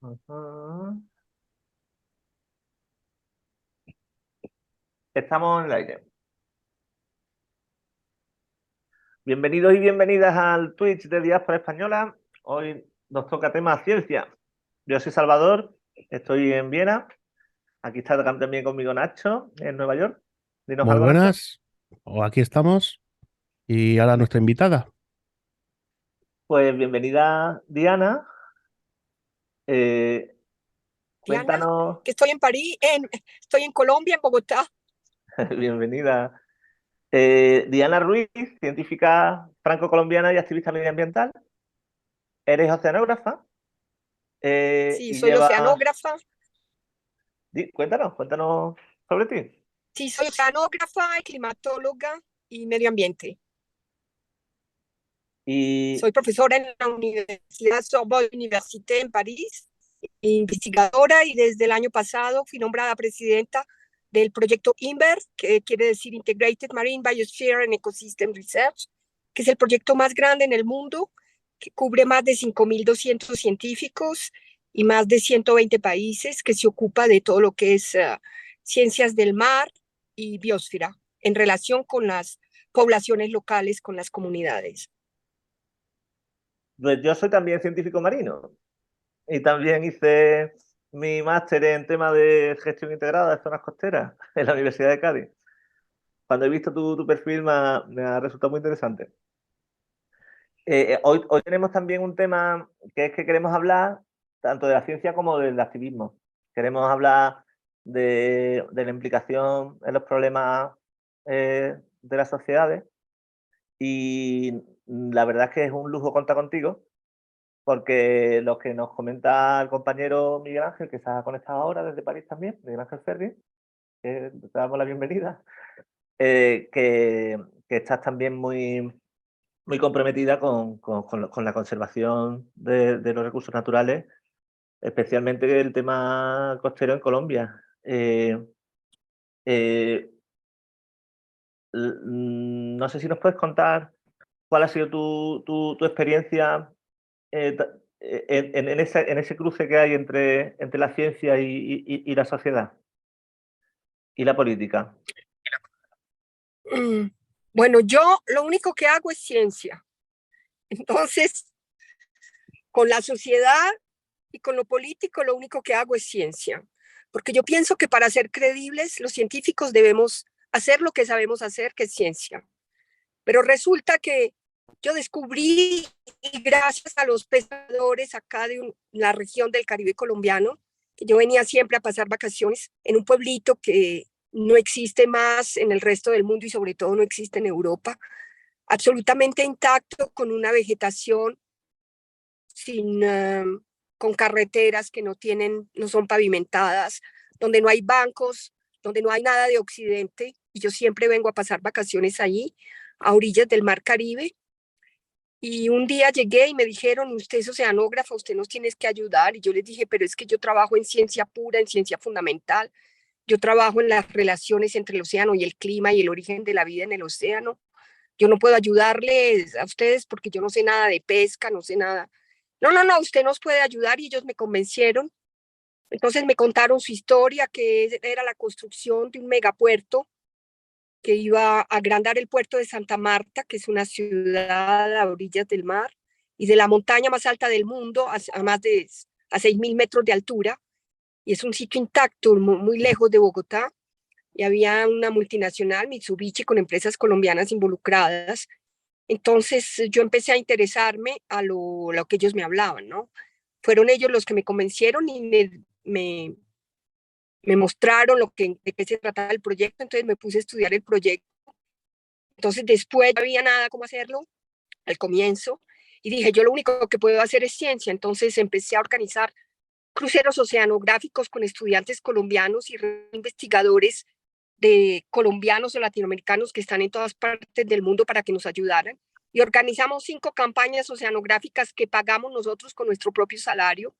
Ajá. Estamos en el aire. Bienvenidos y bienvenidas al Twitch de Diáspora Española. Hoy nos toca tema ciencia. Yo soy Salvador, estoy en Viena. Aquí está también conmigo Nacho, en Nueva York. Dinos Muy algo, Nacho. buenas, o aquí estamos. Y ahora nuestra invitada. Pues bienvenida, Diana. Eh, Diana, Cuéntanos, que estoy en París, estoy en Colombia, en Bogotá. bienvenida. Diana Ruiz, científica franco-colombiana y activista medioambiental. Eres oceanógrafa Sí, y soy llevas... oceanógrafa. Cuéntanos sobre ti. Sí, soy oceanógrafa, climatóloga y medio ambiente. Y Soy profesora en la Universidad Sorbonne Université en París, investigadora, y desde el año pasado fui nombrada presidenta del proyecto INVER, que quiere decir Integrated Marine Biosphere and Ecosystem Research, que es el proyecto más grande en el mundo, que cubre más de 5.200 científicos y más de 120 países, que se ocupa de todo lo que es ciencias del mar y biosfera en relación con las poblaciones locales, con las comunidades. pues yo soy también científico marino y también hice mi máster en tema de gestión integrada de zonas costeras en la Universidad de Cádiz. Cuando he visto tu perfil me ha resultado muy interesante. Hoy tenemos también un tema que es que queremos hablar tanto de la ciencia como del activismo. Queremos hablar de la implicación en los problemas de las sociedades y la verdad es que es un lujo contar contigo porque lo que nos comenta el compañero Miguel Ángel, que se ha conectado ahora desde París también, Miguel Ángel Ferri, que te damos la bienvenida, que estás también muy comprometida con la conservación de los recursos naturales, especialmente el tema costero en Colombia. Eh, no sé si nos puedes contar cuál ha sido tu experiencia eh, en ese cruce que hay entre la ciencia y la sociedad y la política. Bueno, yo lo único que hago es ciencia. Entonces, con la sociedad y con lo político, lo único que hago es ciencia. Porque yo pienso que para ser creíbles, los científicos debemos hacer lo que sabemos hacer, que es ciencia. Pero resulta que yo descubrí, y gracias a los pescadores acá de la región del Caribe colombiano, que yo venía siempre a pasar vacaciones en un pueblito que no existe más en el resto del mundo y sobre todo no existe en Europa, absolutamente intacto, con una vegetación sin, con carreteras que no son pavimentadas, donde no hay bancos, donde no hay nada de Occidente, y yo siempre vengo a pasar vacaciones allí, a orillas del Mar Caribe. Y un día llegué y me dijeron, usted es oceanógrafa, usted nos tiene que ayudar. Y yo les dije, pero es que yo trabajo en ciencia pura, en ciencia fundamental. Yo trabajo en las relaciones entre el océano y el clima y el origen de la vida en el océano. Yo no puedo ayudarles a ustedes porque yo no sé nada de pesca, no sé nada. No, no, no, usted nos puede ayudar, y ellos me convencieron. Entonces me contaron su historia, que era la construcción de un megapuerto que iba a agrandar el puerto de Santa Marta, que es una ciudad a orillas del mar y de la montaña más alta del mundo, a más de a 6.000 metros de altura, y es un sitio intacto, muy lejos de Bogotá, y había una multinacional, Mitsubishi, con empresas colombianas involucradas. Entonces yo empecé a interesarme a lo que ellos me hablaban, ¿no? Fueron ellos los que me convencieron y me mostraron de qué se trataba el proyecto, entonces me puse a estudiar el proyecto. Entonces después no había nada cómo hacerlo al comienzo, y dije, yo lo único que puedo hacer es ciencia. Entonces empecé a organizar cruceros oceanográficos con estudiantes colombianos y investigadores de colombianos o latinoamericanos que están en todas partes del mundo para que nos ayudaran. Y organizamos 5 campañas oceanográficas que pagamos nosotros con nuestro propio salario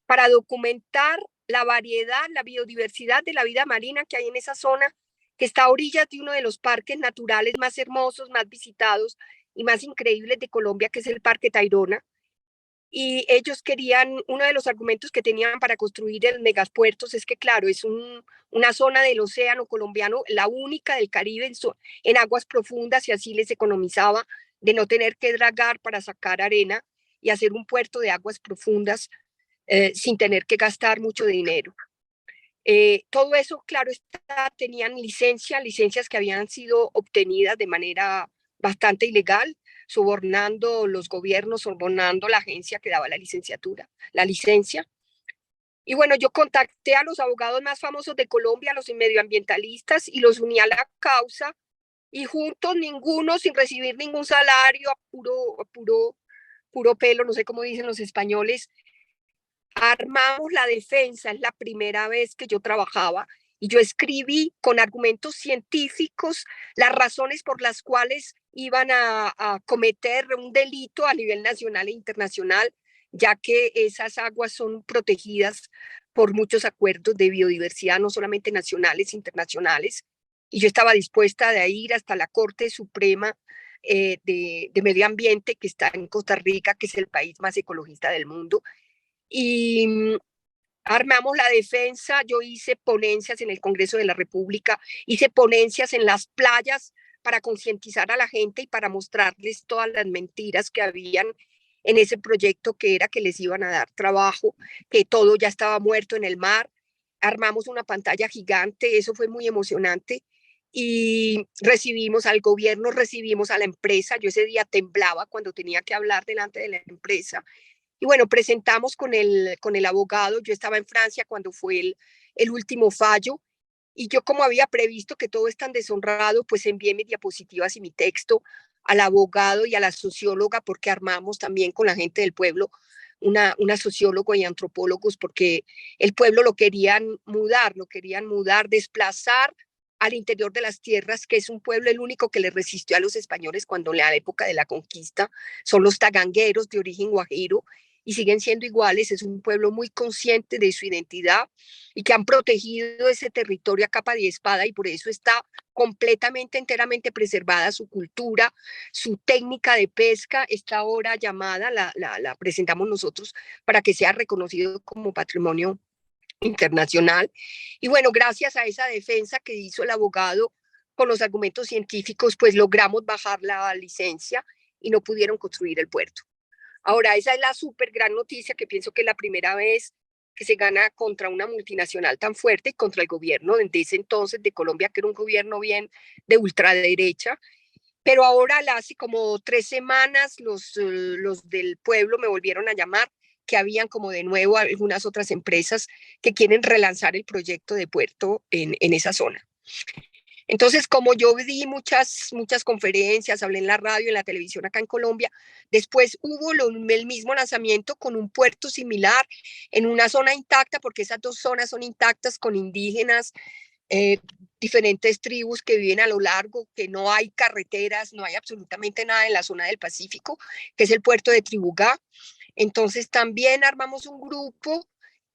para documentar la variedad, la biodiversidad de la vida marina que hay en esa zona, que está a orillas de uno de los parques naturales más hermosos, más visitados y más increíbles de Colombia, que es el Parque Tayrona. y ellos querían, uno de los argumentos que tenían para construir el megapuertos es que, claro, es una zona del océano colombiano, la única del Caribe en aguas profundas, y así les economizaba de no tener que dragar para sacar arena y hacer un puerto de aguas profundas sin tener que gastar mucho dinero. Todo eso, claro, tenían licencias que habían sido obtenidas de manera bastante ilegal, sobornando los gobiernos, sobornando la agencia que daba la licencia. Y bueno, yo contacté a los abogados más famosos de Colombia, los medioambientalistas, y los uní a la causa, y juntos, ninguno, sin recibir ningún salario, a puro pelo, no sé cómo dicen los españoles, armamos la defensa. Es la primera vez que yo trabajaba y yo escribí con argumentos científicos las razones por las cuales iban a cometer un delito a nivel nacional e internacional, ya que esas aguas son protegidas por muchos acuerdos de biodiversidad, no solamente nacionales, internacionales. Y yo estaba dispuesta a ir hasta la Corte Suprema de Medio Ambiente, que está en Costa Rica, que es el país más ecologista del mundo, y armamos la defensa. Yo hice ponencias en el Congreso de la República, hice ponencias en las playas para concientizar a la gente y para mostrarles todas las mentiras que habían en ese proyecto, que era que les iban a dar trabajo, que todo ya estaba muerto en el mar. Armamos una pantalla gigante, eso fue muy emocionante, y recibimos al gobierno, recibimos a la empresa. Yo ese día temblaba cuando tenía que hablar delante de la empresa. Y bueno, presentamos con el abogado. Yo estaba en Francia cuando fue el último fallo, y yo, como había previsto que todo es tan deshonrado, pues envié mis diapositivas y mi texto al abogado y a la socióloga, porque armamos también con la gente del pueblo una socióloga y antropólogos, porque el pueblo lo querían mudar, desplazar al interior de las tierras, que es un pueblo el único que le resistió a los españoles cuando en la época de la conquista. Son los tagangueros de origen guajiro y siguen siendo iguales. Es un pueblo muy consciente de su identidad y que han protegido ese territorio a capa y espada, y por eso está completamente, enteramente preservada su cultura, su técnica de pesca. Está ahora llamada, la presentamos nosotros para que sea reconocido como patrimonio internacional. Y bueno, gracias a esa defensa que hizo el abogado con los argumentos científicos, pues logramos bajar la licencia y no pudieron construir el puerto. Ahora, esa es la súper gran noticia, que pienso que es la primera vez que se gana contra una multinacional tan fuerte y contra el gobierno de ese entonces de Colombia, que era un gobierno bien de ultraderecha. Pero ahora, hace como 3 semanas, los del pueblo me volvieron a llamar, que habían como de nuevo algunas otras empresas que quieren relanzar el proyecto de puerto en esa zona. Entonces, como yo di muchas conferencias, hablé en la radio, en la televisión acá en Colombia, después hubo el mismo lanzamiento con un puerto similar en una zona intacta, porque esas dos zonas son intactas, con indígenas, diferentes tribus que viven a lo largo, que no hay carreteras, no hay absolutamente nada en la zona del Pacífico, que es el puerto de Tribugá. Entonces también armamos un grupo,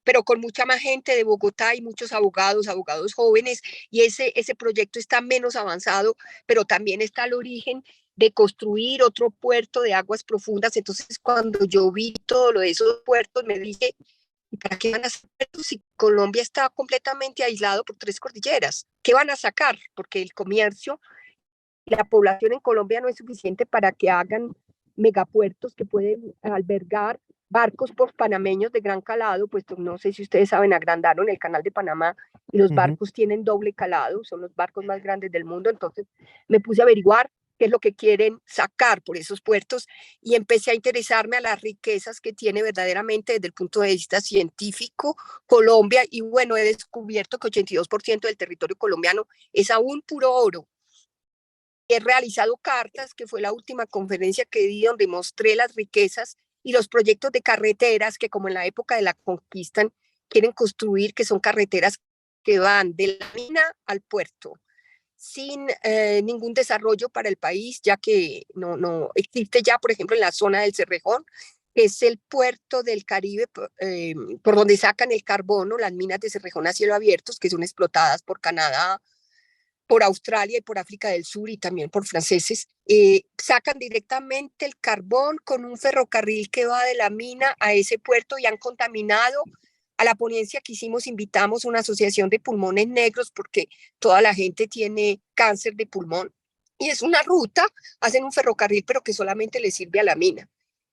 pero con mucha más gente de Bogotá y muchos abogados jóvenes, y ese proyecto está menos avanzado, pero también está al origen de construir otro puerto de aguas profundas. Entonces, cuando yo vi todo lo de esos puertos, me dije, ¿para qué van a hacer puertos si Colombia está completamente aislado por 3 cordilleras? ¿Qué van a sacar? Porque el comercio, la población en Colombia no es suficiente para que hagan megapuertos que pueden albergar barcos por panameños de gran calado. Pues no sé si ustedes saben, agrandaron el canal de Panamá y los barcos tienen doble calado, son los barcos más grandes del mundo. Entonces me puse a averiguar qué es lo que quieren sacar por esos puertos, y empecé a interesarme a las riquezas que tiene verdaderamente desde el punto de vista científico Colombia. Y bueno, he descubierto que 82% del territorio colombiano es aún puro oro. He realizado cartas, que fue la última conferencia que di, donde mostré las riquezas y los proyectos de carreteras que, como en la época de la conquista, quieren construir, que son carreteras que van de la mina al puerto, sin ningún desarrollo para el país, ya que no existe ya, por ejemplo, en la zona del Cerrejón, que es el puerto del Caribe, por donde sacan el carbono, las minas de Cerrejón a cielo abierto, que son explotadas por Canadá, por Australia y por África del Sur y también por franceses, sacan directamente el carbón con un ferrocarril que va de la mina a ese puerto y han contaminado. A la ponencia que hicimos invitamos a una asociación de pulmones negros porque toda la gente tiene cáncer de pulmón y es una ruta, hacen un ferrocarril pero que solamente le sirve a la mina.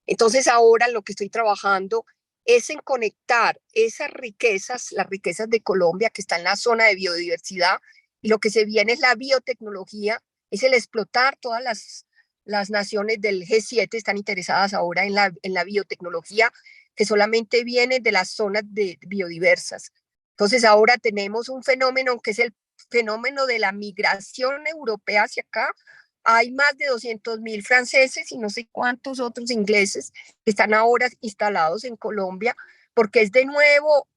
Entonces ahora lo que estoy trabajando es en conectar esas riquezas, las riquezas de Colombia que está en la zona de biodiversidad, y lo que se viene es la biotecnología, es el explotar todas las naciones del G7 están interesadas ahora en la biotecnología que solamente viene de las zonas biodiversas. Entonces ahora tenemos un fenómeno que es el fenómeno de la migración europea hacia acá. Hay más de 200.000 franceses y no sé cuántos otros ingleses que están ahora instalados en Colombia, porque es de nuevo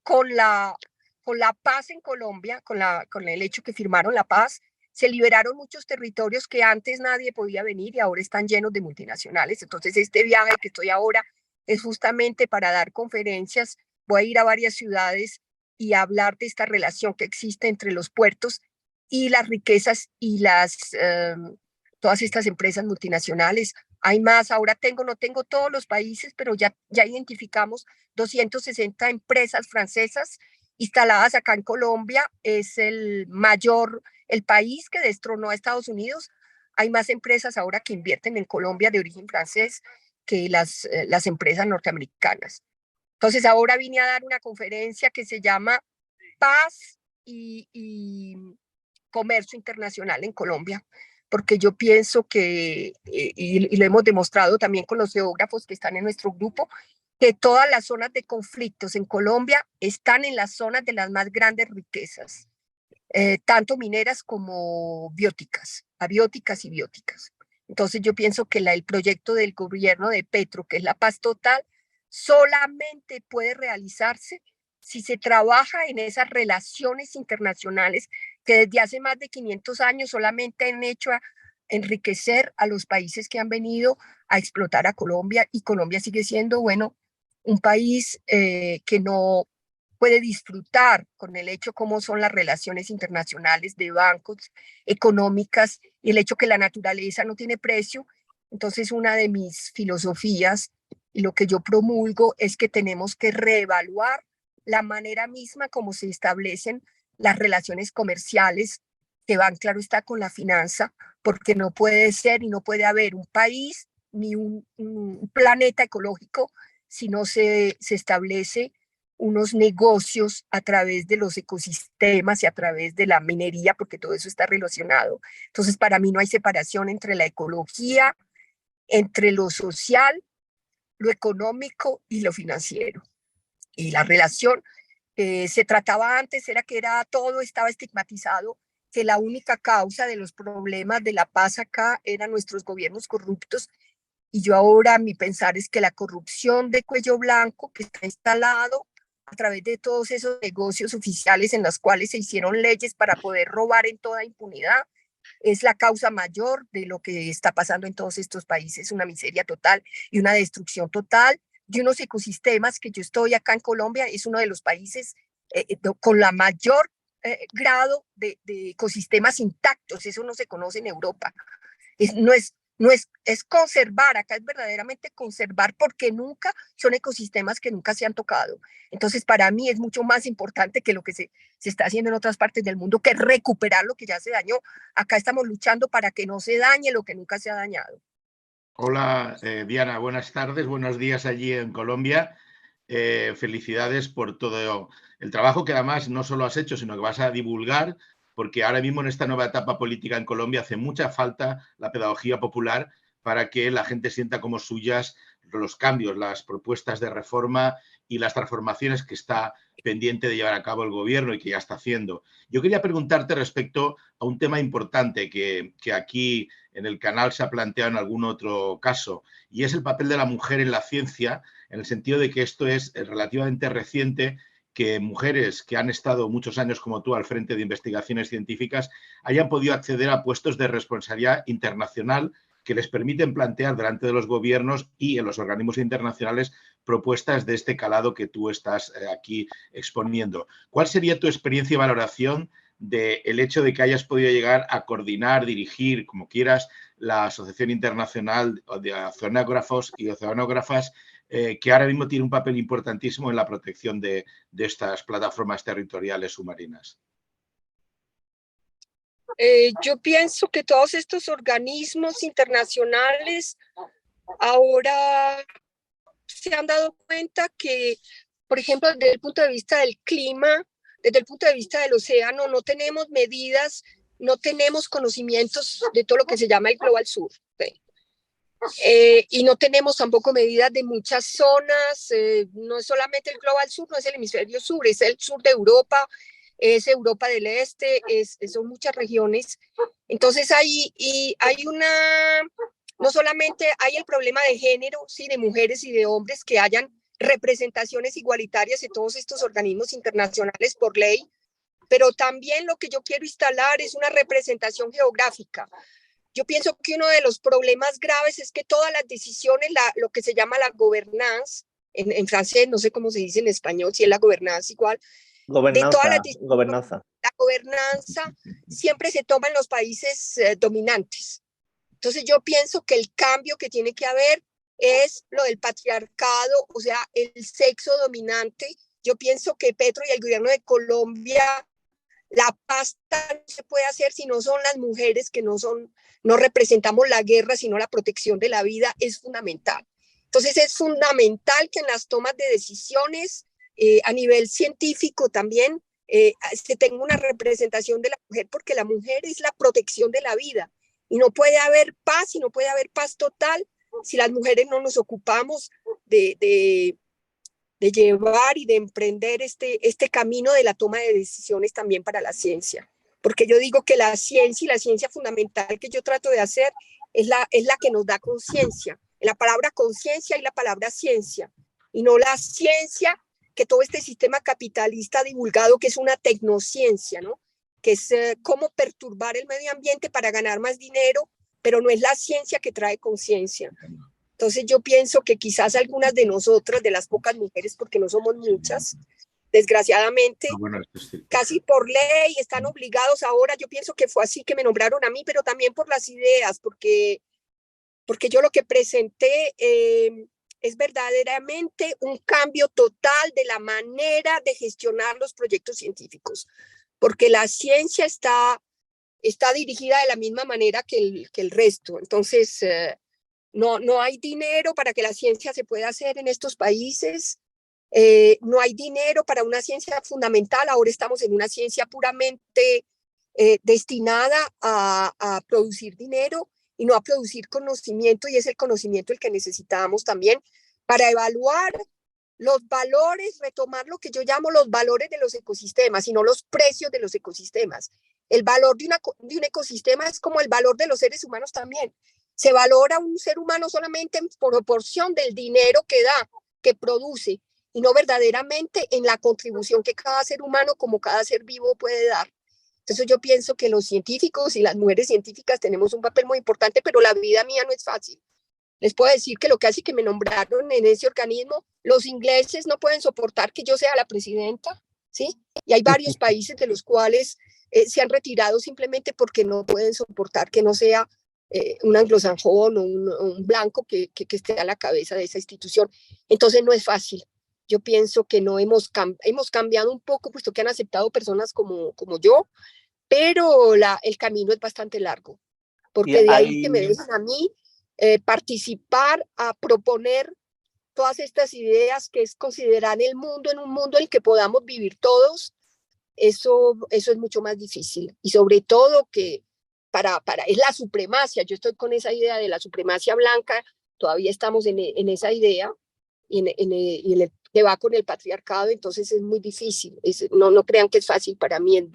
con la paz en Colombia, con el hecho que firmaron la paz, se liberaron muchos territorios que antes nadie podía venir y ahora están llenos de multinacionales. Entonces este viaje que estoy ahora es justamente para dar conferencias. Voy a ir a varias ciudades y hablar de esta relación que existe entre los puertos y las riquezas y todas estas empresas multinacionales. Hay más, ahora no tengo todos los países, pero ya identificamos 260 empresas francesas instaladas acá en Colombia. Es el país que destronó a Estados Unidos. Hay más empresas ahora que invierten en Colombia de origen francés que las empresas norteamericanas. Entonces ahora vine a dar una conferencia que se llama Paz y Comercio Internacional en Colombia, porque yo pienso que, y lo hemos demostrado también con los geógrafos que están en nuestro grupo, que todas las zonas de conflictos en Colombia están en las zonas de las más grandes riquezas, tanto mineras como abióticas y bióticas. Entonces yo pienso que el proyecto del gobierno de Petro, que es la paz total, solamente puede realizarse si se trabaja en esas relaciones internacionales que desde hace más de 500 años solamente han hecho a enriquecer a los países que han venido a explotar a Colombia, y Colombia sigue siendo, bueno, un país que no puede disfrutar con el hecho cómo son las relaciones internacionales de bancos, económicas, y el hecho que la naturaleza no tiene precio. Entonces, una de mis filosofías y lo que yo promulgo es que tenemos que reevaluar la manera misma como se establecen las relaciones comerciales, que van, claro está, con la finanza, porque no puede ser y no puede haber un país ni un planeta ecológico si no se establece unos negocios a través de los ecosistemas y a través de la minería, porque todo eso está relacionado. Entonces, para mí no hay separación entre la ecología, entre lo social, lo económico y lo financiero. Y la relación se trataba antes, era que todo estaba estigmatizado, que la única causa de los problemas de la paz acá eran nuestros gobiernos corruptos. Y yo ahora, mi pensar es que la corrupción de cuello blanco que está instalado a través de todos esos negocios oficiales en los cuales se hicieron leyes para poder robar en toda impunidad, es la causa mayor de lo que está pasando en todos estos países, una miseria total y una destrucción total de unos ecosistemas. Que yo estoy acá en Colombia, es uno de los países con la mayor grado de ecosistemas intactos. Eso no se conoce en Europa. Es conservar, acá es verdaderamente conservar, porque nunca son ecosistemas que nunca se han tocado. Entonces, para mí es mucho más importante que lo que se está haciendo en otras partes del mundo, que recuperar lo que ya se dañó. Acá estamos luchando para que no se dañe lo que nunca se ha dañado. Hola, Diana, buenas tardes, buenos días allí en Colombia. Felicidades por todo el trabajo que además no solo has hecho, sino que vas a divulgar, porque ahora mismo en esta nueva etapa política en Colombia hace mucha falta la pedagogía popular para que la gente sienta como suyas los cambios, las propuestas de reforma y las transformaciones que está pendiente de llevar a cabo el gobierno y que ya está haciendo. Yo quería preguntarte respecto a un tema importante que aquí en el canal se ha planteado en algún otro caso, y es el papel de la mujer en la ciencia, en el sentido de que esto es relativamente reciente, que mujeres que han estado muchos años como tú al frente de investigaciones científicas hayan podido acceder a puestos de responsabilidad internacional que les permiten plantear delante de los gobiernos y en los organismos internacionales propuestas de este calado que tú estás aquí exponiendo. ¿Cuál sería tu experiencia y valoración del hecho de que hayas podido llegar a coordinar, dirigir, como quieras, la Asociación Internacional de Oceanógrafos y Oceanógrafas, que ahora mismo tiene un papel importantísimo en la protección de estas plataformas territoriales submarinas. Yo pienso que todos estos organismos internacionales ahora se han dado cuenta que, por ejemplo, desde el punto de vista del clima, desde el punto de vista del océano, no tenemos medidas, no tenemos conocimientos de todo lo que se llama el Global Sur. ¿Sí? Y no tenemos tampoco medidas de muchas zonas, no es solamente el Global Sur, no es el hemisferio sur, es el sur de Europa, es Europa del Este, son muchas regiones. Entonces hay una, no solamente hay el problema de género, sí, de mujeres y de hombres, que hayan representaciones igualitarias en todos estos organismos internacionales por ley, pero también lo que yo quiero instalar es una representación geográfica. Yo pienso que uno de los problemas graves es que todas las decisiones, lo que se llama la gobernanza, en francés, no sé cómo se dice en español, si es la gobernanza igual, de todas las gobernanza. La gobernanza siempre se toma en los países dominantes. Entonces yo pienso que el cambio que tiene que haber es lo del patriarcado, o sea, el sexo dominante. Yo pienso que Petro y el gobierno de Colombia, la pasta no se puede hacer si no son las mujeres que no representamos la guerra, sino la protección de la vida, es fundamental. Entonces es fundamental que en las tomas de decisiones a nivel científico también se tenga una representación de la mujer, porque la mujer es la protección de la vida y no puede haber paz, y no puede haber paz total si las mujeres no nos ocupamos de llevar y de emprender este camino de la toma de decisiones también para la ciencia. Porque yo digo que la ciencia, y la ciencia fundamental que yo trato de hacer, es la que nos da conciencia. En la palabra conciencia y la palabra ciencia, y no la ciencia que todo este sistema capitalista ha divulgado, que es una tecnociencia, ¿no? Que es cómo perturbar el medio ambiente para ganar más dinero, pero no es la ciencia que trae conciencia. Entonces yo pienso que quizás algunas de nosotras, de las pocas mujeres, porque no somos muchas, desgraciadamente, casi por ley están obligados ahora. Yo pienso que fue así que me nombraron a mí, pero también por las ideas, porque yo lo que presenté es verdaderamente un cambio total de la manera de gestionar los proyectos científicos, porque la ciencia está dirigida de la misma manera que el resto. Entonces, no hay dinero para que la ciencia se pueda hacer en estos países, no hay dinero para una ciencia fundamental. Ahora estamos en una ciencia puramente destinada a producir dinero y no a producir conocimiento, y es el conocimiento el que necesitamos también para evaluar los valores, retomar lo que yo llamo los valores de los ecosistemas y no los precios de los ecosistemas. El valor de un ecosistema es como el valor de los seres humanos también. Se valora un ser humano solamente en proporción del dinero que da, que produce, y no verdaderamente en la contribución que cada ser humano, como cada ser vivo, puede dar. Entonces yo pienso que los científicos y las mujeres científicas tenemos un papel muy importante, pero la vida mía no es fácil. Les puedo decir que lo que hace que me nombraron en ese organismo, los ingleses no pueden soportar que yo sea la presidenta, ¿sí? Y hay varios países de los cuales se han retirado simplemente porque no pueden soportar que no sea un anglosajón o un blanco que esté a la cabeza de esa institución. Entonces no es fácil. Yo pienso que no hemos cambiado un poco, puesto que han aceptado personas como yo, pero el camino es bastante largo, porque de ahí que me dejan a mí participar, a proponer todas estas ideas, que es considerar el mundo en un mundo en el que podamos vivir todos. Eso es mucho más difícil, y sobre todo que es la supremacia. Yo estoy con esa idea de la supremacia blanca, todavía estamos en esa idea, y en el que va con el patriarcado. Entonces es muy difícil. No crean que es fácil, para mí es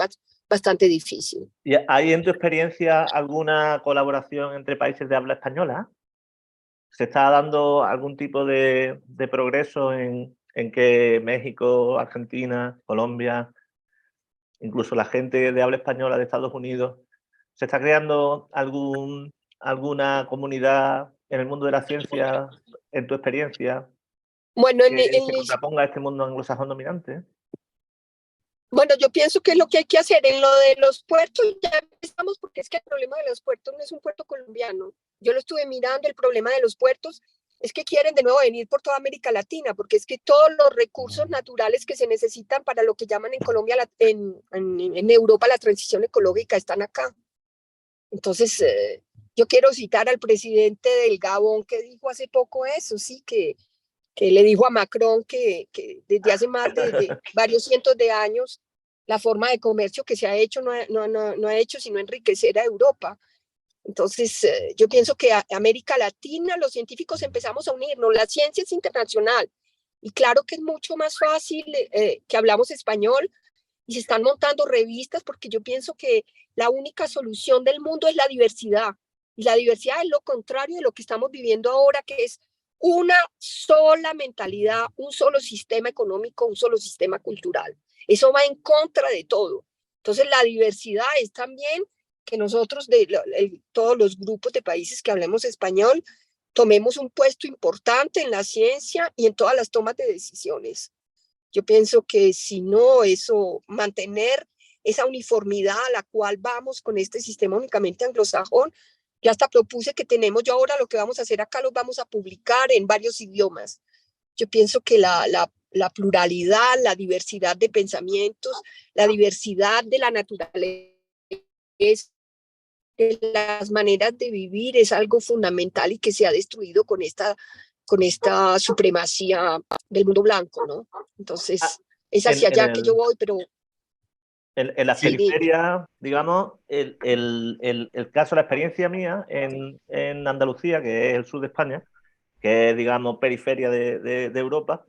bastante difícil. ¿Y hay en tu experiencia alguna colaboración entre países de habla española? ¿Se está dando algún tipo de progreso en que México, Argentina, Colombia, incluso la gente de habla española de Estados Unidos, se está creando alguna comunidad en el mundo de la ciencia, en tu experiencia, bueno, que se contraponga a este mundo anglosajón dominante? Bueno, yo pienso que lo que hay que hacer en lo de los puertos, ya empezamos, porque es que el problema de los puertos no es un puerto colombiano. Yo lo estuve mirando, el problema de los puertos es que quieren de nuevo venir por toda América Latina, porque es que todos los recursos naturales que se necesitan para lo que llaman en Colombia, en Europa, la transición ecológica, están acá. Entonces, yo quiero citar al presidente del Gabón que dijo hace poco eso, sí, que le dijo a Macron que desde hace más de varios cientos de años la forma de comercio que se ha hecho no ha hecho sino enriquecer a Europa. Entonces, yo pienso que a América Latina los científicos empezamos a unirnos, la ciencia es internacional y claro que es mucho más fácil que hablamos español y se están montando revistas porque yo pienso que la única solución del mundo es la diversidad y la diversidad es lo contrario de lo que estamos viviendo ahora, que es una sola mentalidad, un solo sistema económico, un solo sistema cultural. Eso va en contra de todo. Entonces, la diversidad es también que nosotros, todos los grupos de países que hablemos español, tomemos un puesto importante en la ciencia y en todas las tomas de decisiones. Yo pienso que si no, eso, mantener esa uniformidad a la cual vamos con este sistema únicamente anglosajón, yo hasta propuse que tenemos, yo ahora lo que vamos a hacer acá los vamos a publicar en varios idiomas. Yo pienso que la pluralidad, la diversidad de pensamientos, la diversidad de la naturaleza, de las maneras de vivir es algo fundamental y que se ha destruido con esta supremacía del mundo blanco, ¿no? Entonces, es hacia allá que yo voy, pero... En las periferias, digamos, el caso, la experiencia mía en Andalucía, que es el sur de España, que es, digamos, periferia de Europa,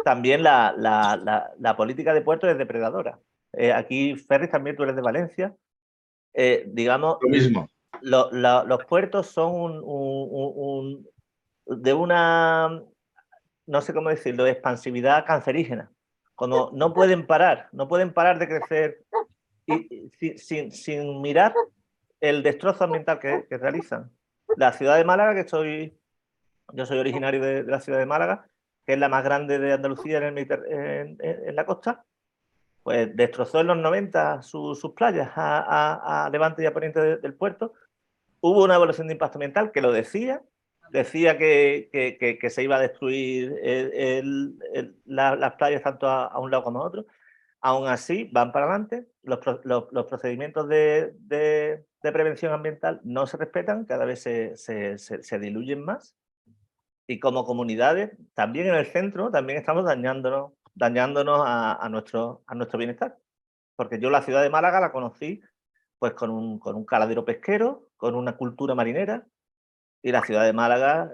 también la política de puertos es depredadora. Aquí, Ferris, también tú eres de Valencia. Digamos, Lo mismo. Los puertos son de una, no sé cómo decirlo, expansividad cancerígena. Como no pueden parar de crecer y sin mirar el destrozo ambiental que realizan. La ciudad de Málaga, yo soy originario de la ciudad de Málaga, que es la más grande de Andalucía en la costa, pues destrozó en los 90 sus playas a levante y a poniente del puerto. Hubo una evaluación de impacto ambiental que lo decía que se iba a destruir las playas tanto a un lado como a otro. Aún así, van para adelante, los procedimientos de prevención ambiental no se respetan, cada vez se diluyen más. Y como comunidades, también en el centro, también estamos dañándonos a nuestro bienestar. Porque yo la ciudad de Málaga la conocí pues con un caladero pesquero, con una cultura marinera, y la ciudad de Málaga,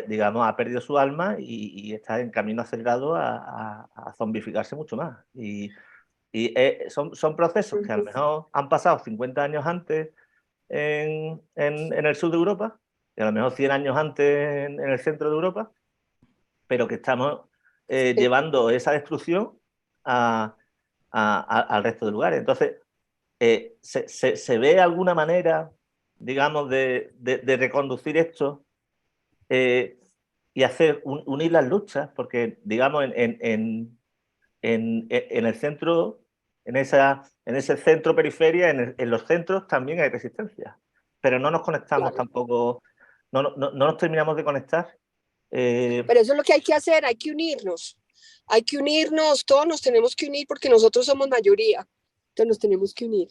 digamos, ha perdido su alma y está en camino acelerado a zombificarse mucho más. Y son procesos que a lo mejor han pasado 50 años antes en el sur de Europa, y a lo mejor 100 años antes en el centro de Europa, pero que estamos llevando esa destrucción al resto de lugares. Entonces, ¿se ve alguna manera, digamos, de reconducir esto y hacer unir las luchas? Porque, digamos, en el centro, en ese centro periferia, en los centros también hay resistencia, pero no nos conectamos tampoco, no nos terminamos de conectar. Pero eso es lo que hay que hacer, hay que unirnos, todos nos tenemos que unir porque nosotros somos mayoría, entonces nos tenemos que unir.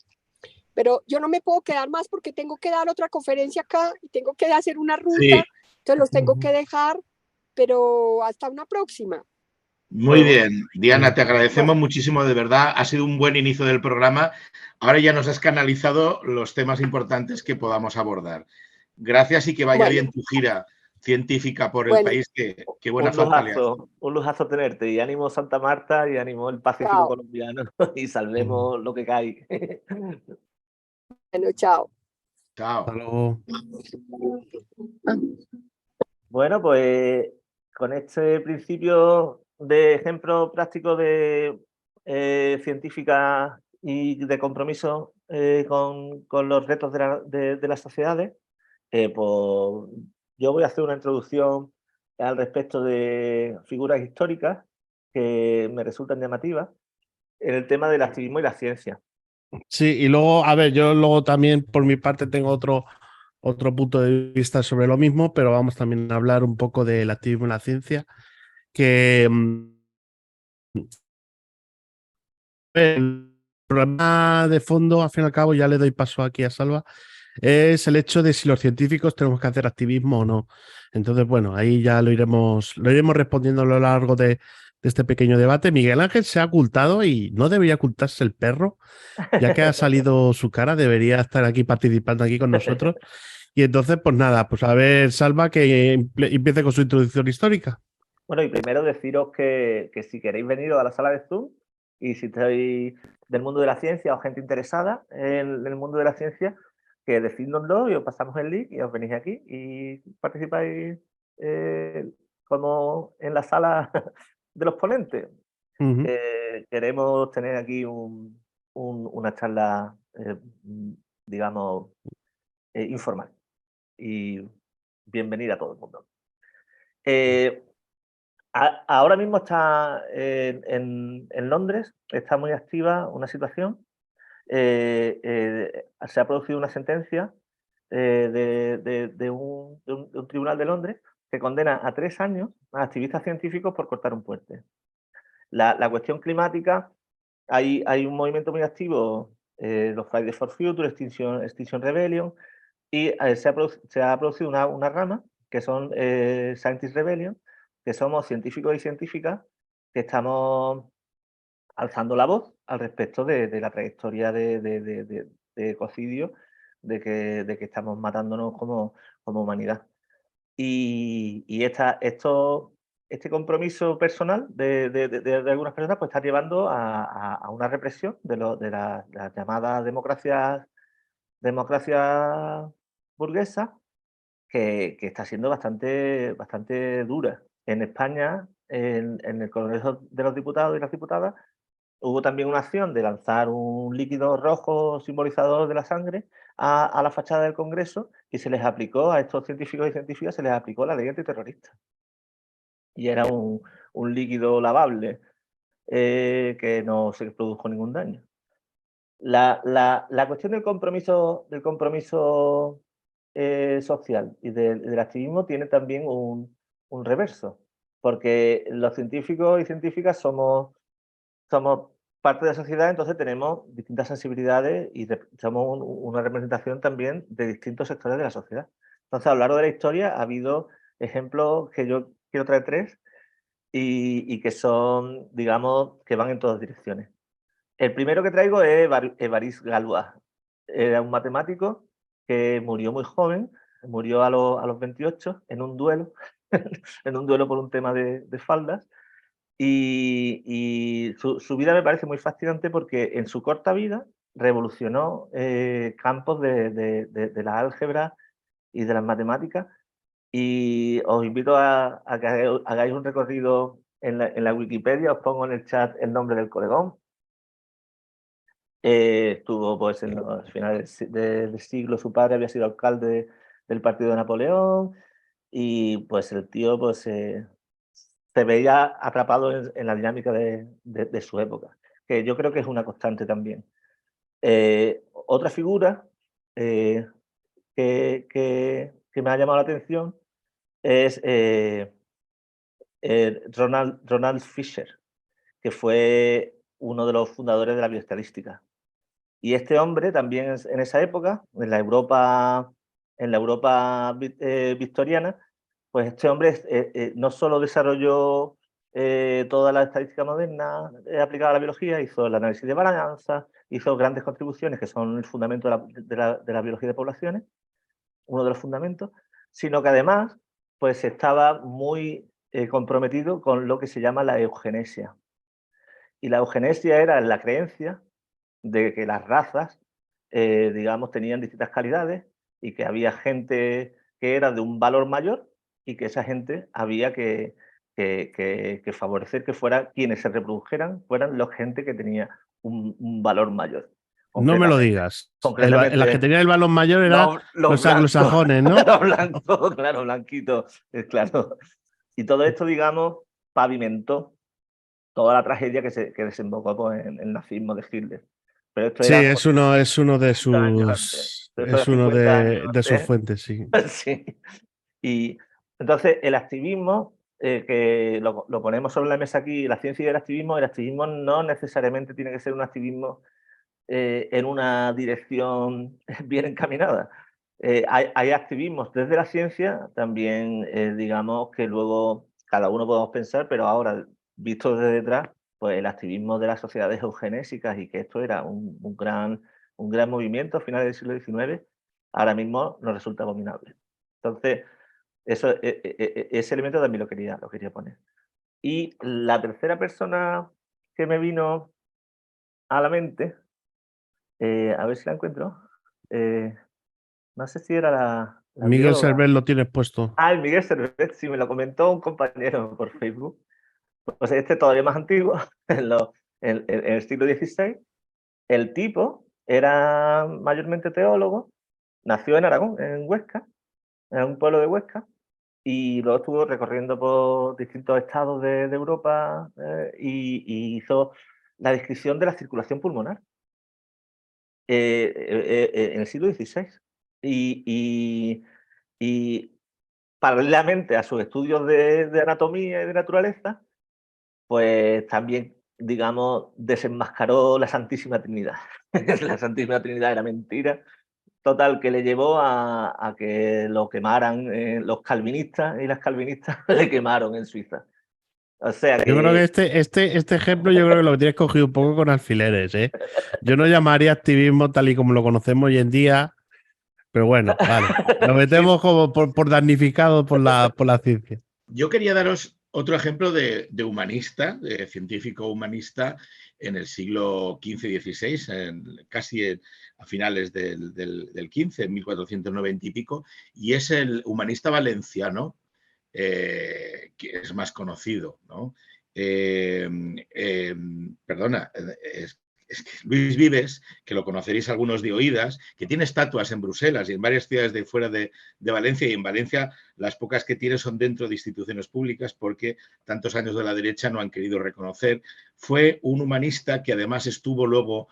Pero yo no me puedo quedar más porque tengo que dar otra conferencia acá y tengo que hacer una ruta, sí. Entonces los tengo que dejar, pero hasta una próxima. Muy bien, Diana, te agradecemos muchísimo, de verdad, ha sido un buen inicio del programa. Ahora ya nos has canalizado los temas importantes que podamos abordar. Gracias y que vaya bien tu gira científica por el país, que buena falta le hace. Un lujazo tenerte, y ánimo Santa Marta y ánimo el Pacífico colombiano y salvemos lo que cae. Bueno, chao. Chao. Hasta luego. Bueno, pues con este principio de ejemplo práctico de científica y de compromiso con los retos de las sociedades, pues yo voy a hacer una introducción al respecto de figuras históricas que me resultan llamativas en el tema del activismo y la ciencia. Sí, y luego, a ver, yo luego también por mi parte tengo otro punto de vista sobre lo mismo, pero vamos también a hablar un poco del activismo en la ciencia, que el problema de fondo, al fin y al cabo, ya le doy paso aquí a Salva, es el hecho de si los científicos tenemos que hacer activismo o no. Entonces, bueno, ahí ya lo iremos respondiendo a lo largo de este pequeño debate. Miguel Ángel se ha ocultado y no debería ocultarse el perro, ya que ha salido su cara, debería estar aquí participando aquí con nosotros. Y entonces, pues nada, pues a ver, Salva, que empiece con su introducción histórica. Bueno, y primero deciros que si queréis venir a la sala de Zoom y si estáis del mundo de la ciencia o gente interesada en el mundo de la ciencia, que decídnoslo y os pasamos el link y os venís aquí y participáis como en la sala de los ponentes. Queremos tener aquí una charla, digamos, informal. Y bienvenida a todo el mundo. Ahora mismo está en Londres, está muy activa una situación. Se ha producido una sentencia de un tribunal de Londres que condena a 3 años a activistas científicos por cortar un puente. La cuestión climática, hay un movimiento muy activo, los Fridays for Future, Extinction Rebellion, y se ha producido una rama que son Scientist Rebellion, que somos científicos y científicas que estamos alzando la voz al respecto de la trayectoria de ecocidio, de que estamos matándonos como humanidad. Y este compromiso personal de algunas personas pues está llevando a una represión de las llamadas democracias burguesas que está siendo bastante dura. En España, en el Congreso de los Diputados y las Diputadas, hubo también una acción de lanzar un líquido rojo simbolizador de la sangre a la fachada del Congreso y se les aplicó a estos científicos y científicas, se les aplicó la ley antiterrorista. Y era un líquido lavable que no se produjo ningún daño. La cuestión del compromiso social y del activismo tiene también un reverso, porque los científicos y científicas somos parte de la sociedad, entonces tenemos distintas sensibilidades y somos una representación también de distintos sectores de la sociedad. Entonces, a lo largo de la historia ha habido ejemplos que yo quiero traer 3 y que son, digamos, que van en todas direcciones. El primero que traigo es Évariste Galois. Era un matemático que murió muy joven, murió a los 28 en un duelo, en un duelo por un tema de faldas. Y su vida me parece muy fascinante porque en su corta vida revolucionó campos de la álgebra y de las matemáticas. Y os invito a que hagáis un recorrido en la Wikipedia, os pongo en el chat el nombre del colegón. Estuvo pues en los finales del siglo, su padre había sido alcalde del partido de Napoleón y pues el tío pues se veía atrapado en la dinámica de su época, que yo creo que es una constante también. Otra figura que me ha llamado la atención es Ronald Fisher, que fue uno de los fundadores de la bioestadística. Y este hombre también en esa época, en la Europa victoriana, pues este hombre no solo desarrolló toda la estadística moderna aplicada a la biología, hizo el análisis de balanza, hizo grandes contribuciones que son el fundamento de la biología de poblaciones, uno de los fundamentos, sino que además pues estaba muy comprometido con lo que se llama la eugenesia. Y la eugenesia era la creencia de que las razas, digamos, tenían distintas calidades y que había gente que era de un valor mayor y que esa gente había que favorecer que fuera quienes se reprodujeran, fueran la gente que tenía un valor mayor. No me lo digas. Las que tenían el balón mayor eran los anglosajones, ¿no? Los blancos, claro, blanquitos, claro. Y todo esto, digamos, pavimentó toda la tragedia que desembocó pues, en el nazismo de Hitler. Pero esto Sí, era es uno de 50 años antes. sus, Esto era es uno 50 años de sus antes. fuentes, sí. Sí. Y entonces el activismo, que lo ponemos sobre la mesa aquí, la ciencia y el activismo no necesariamente tiene que ser un activismo en una dirección bien encaminada. Hay activismos desde la ciencia, también digamos que luego cada uno podemos pensar, pero ahora visto desde detrás, pues el activismo de las sociedades eugenésicas y que esto era un gran movimiento a finales del siglo XIX, ahora mismo nos resulta abominable. Entonces, ese elemento también lo quería poner. Y la tercera persona que me vino a la mente, a ver si la encuentro, no sé si era la Miguel bióloga. Servet lo tienes puesto. Ah, el Miguel Servet, sí, me lo comentó un compañero por Facebook. Pues este todavía más antiguo, en el siglo XVI. El tipo era mayormente teólogo, nació en Aragón, en Huesca, en un pueblo de Huesca, y luego estuvo recorriendo por distintos estados de Europa y hizo la descripción de la circulación pulmonar en el siglo XVI. Y paralelamente a sus estudios de anatomía y de naturaleza, pues también, digamos, desenmascaró la Santísima Trinidad. La Santísima Trinidad era mentira. Total, que le llevó a que lo quemaran los calvinistas, y las calvinistas le quemaron en Suiza. O sea Yo creo que que este ejemplo yo creo que lo tienes cogido un poco con alfileres, ¿eh? Yo no llamaría activismo tal y como lo conocemos hoy en día, pero bueno, vale. Lo metemos como por damnificado por la ciencia. Yo quería daros otro ejemplo de humanista, de científico humanista en el siglo XV-XVI, casi a finales del XV, en 1490 y pico, y es el humanista valenciano, que es más conocido, ¿no? Perdona, es que Luis Vives, que lo conoceréis algunos de oídas, que tiene estatuas en Bruselas y en varias ciudades de fuera de Valencia, y en Valencia las pocas que tiene son dentro de instituciones públicas porque tantos años de la derecha no han querido reconocer. Fue un humanista que además estuvo luego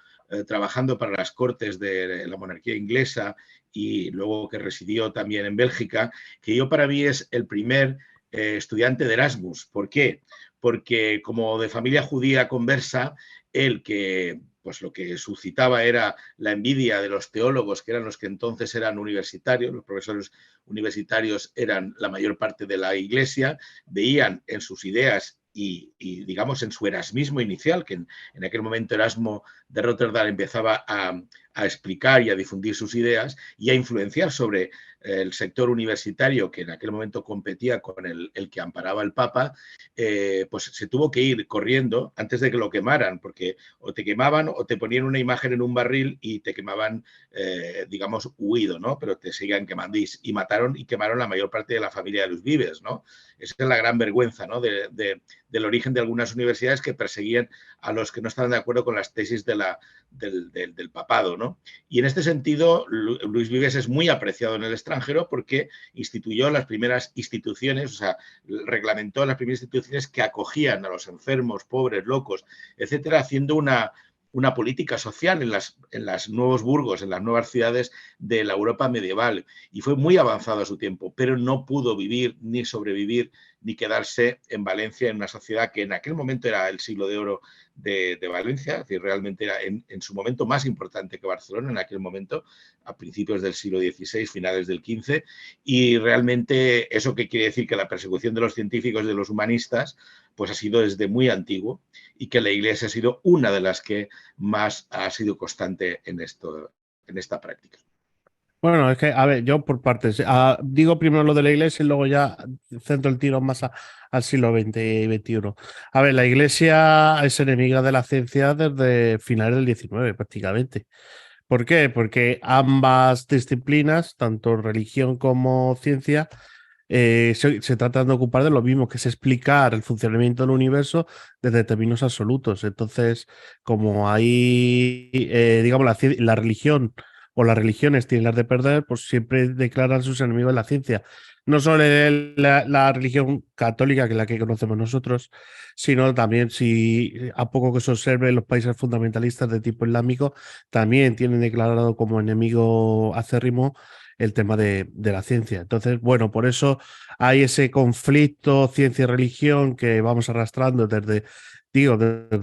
trabajando para las cortes de la monarquía inglesa y luego que residió también en Bélgica, que yo para mí es el primer estudiante de Erasmus. ¿Por qué? Porque como de familia judía conversa, él que pues lo que suscitaba era la envidia de los teólogos, que eran los que entonces eran universitarios, los profesores universitarios eran la mayor parte de la iglesia, veían en sus ideas y digamos en su erasmismo inicial, que en aquel momento Erasmo de Rotterdam empezaba a explicar y a difundir sus ideas y a influenciar sobre el sector universitario, que en aquel momento competía con el que amparaba el Papa, pues se tuvo que ir corriendo antes de que lo quemaran, porque o te quemaban o te ponían una imagen en un barril y te quemaban, digamos, huido, ¿no? Pero te seguían quemando y mataron y quemaron la mayor parte de la familia de Luis Vives, ¿no? Esa es la gran vergüenza, ¿no? Del origen de algunas universidades que perseguían a los que no estaban de acuerdo con las tesis del papado, ¿no? Y en este sentido, Luis Vives es muy apreciado en el extranjero porque instituyó las primeras instituciones, o sea, reglamentó las primeras instituciones que acogían a los enfermos, pobres, locos, etcétera, haciendo una política social en las nuevos burgos, en las nuevas ciudades de la Europa medieval. Y fue muy avanzado a su tiempo, pero no pudo vivir, ni sobrevivir, ni quedarse en Valencia, en una sociedad que en aquel momento era el siglo de oro de Valencia, es decir, realmente era en su momento más importante que Barcelona en aquel momento, a principios del siglo XVI, finales del XV, y realmente eso que quiere decir que la persecución de los científicos y de los humanistas pues ha sido desde muy antiguo y que la Iglesia ha sido una de las que más ha sido constante en esta práctica. Bueno, es que, a ver, yo por partes. Digo primero lo de la iglesia y luego ya centro el tiro más al siglo XX y XXI. A ver, la iglesia es enemiga de la ciencia desde finales del XIX, prácticamente. ¿Por qué? Porque ambas disciplinas, tanto religión como ciencia, se tratan de ocupar de lo mismo, que es explicar el funcionamiento del universo desde términos absolutos. Entonces, como hay, digamos, la religión o las religiones tienen las de perder, pues siempre declaran sus enemigos la ciencia. No solo la religión católica, que es la que conocemos nosotros, sino también, si a poco que se observe, los países fundamentalistas de tipo islámico también tienen declarado como enemigo acérrimo el tema de la ciencia. Entonces, bueno, por eso hay ese conflicto ciencia y religión que vamos arrastrando desde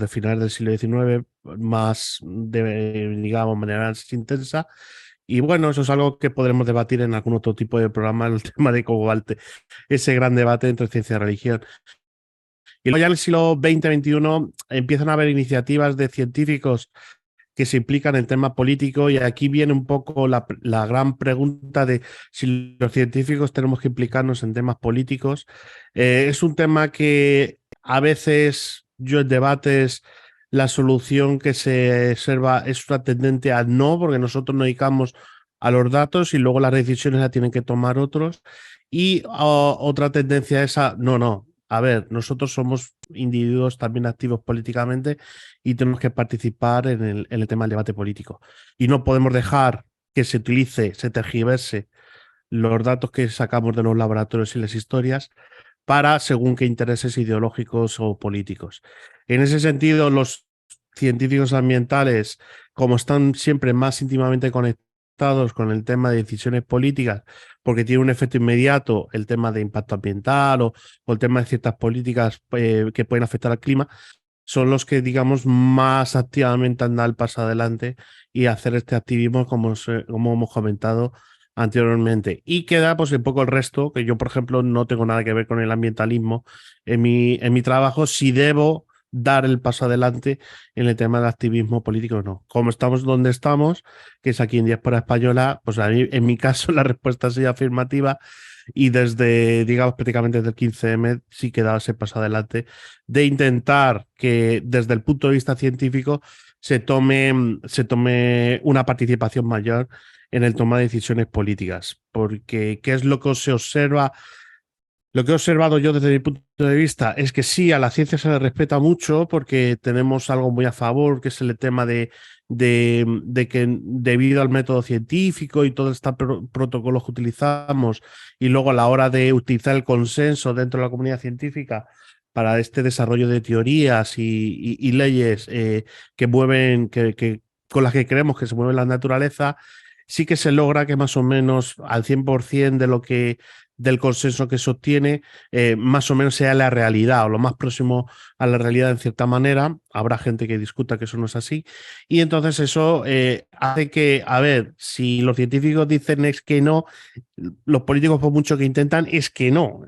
finales del siglo XIX, más de, digamos, manera más intensa. Y bueno, eso es algo que podremos debatir en algún otro tipo de programa, el tema de Cobalte, ese gran debate entre ciencia y religión. Y luego ya en el siglo XX-XXI empiezan a haber iniciativas de científicos que se implican en temas políticos, y aquí viene un poco la gran pregunta de si los científicos tenemos que implicarnos en temas políticos. Es un tema que a veces yo en debates la solución que se observa es una tendente a no, porque nosotros nos dedicamos a los datos y luego las decisiones las tienen que tomar otros. Y otra tendencia es a no. A ver, nosotros somos individuos también activos políticamente y tenemos que participar en el tema del debate político. Y no podemos dejar que se utilice, se tergiverse los datos que sacamos de los laboratorios y las historias para según qué intereses ideológicos o políticos. En ese sentido, los científicos ambientales, como están siempre más íntimamente conectados con el tema de decisiones políticas, porque tiene un efecto inmediato el tema de impacto ambiental o el tema de ciertas políticas que pueden afectar al clima, son los que, digamos, más activamente han dado el paso adelante y hacer este activismo como hemos comentado anteriormente. Y queda pues un poco el resto, que yo, por ejemplo, no tengo nada que ver con el ambientalismo en mi trabajo, si debo dar el paso adelante en el tema del activismo político o no. Como estamos donde estamos, que es aquí en Diáspora Española, pues a mí, en mi caso, la respuesta sería afirmativa, y desde, digamos, prácticamente desde el 15M sí que he dado ese paso adelante de intentar que desde el punto de vista científico se tome una participación mayor en el toma de decisiones políticas, porque ¿qué es lo que se observa? Lo que he observado yo desde mi punto de vista es que sí, a la ciencia se le respeta mucho porque tenemos algo muy a favor, que es el tema de que debido al método científico y todos estos protocolos que utilizamos, y luego a la hora de utilizar el consenso dentro de la comunidad científica para este desarrollo de teorías y leyes que mueven, con las que creemos que se mueve la naturaleza, sí que se logra que más o menos al 100% del consenso que se obtiene, más o menos sea la realidad o lo más próximo a la realidad en cierta manera. Habrá gente que discuta que eso no es así. Y entonces eso hace que, a ver, si los científicos dicen es que no, los políticos por mucho que intentan es que no.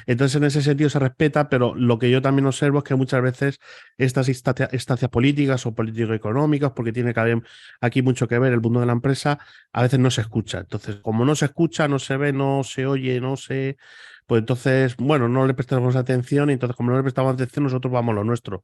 Entonces en ese sentido se respeta, pero lo que yo también observo es que muchas veces estas instancias políticas o político-económicas, porque tiene que haber aquí mucho que ver el mundo de la empresa, a veces no se escucha. Entonces, como no se escucha, no se ve, no se oye, no se... Pues entonces, bueno, no le prestamos atención, y entonces como no le prestamos atención, nosotros vamos a lo nuestro.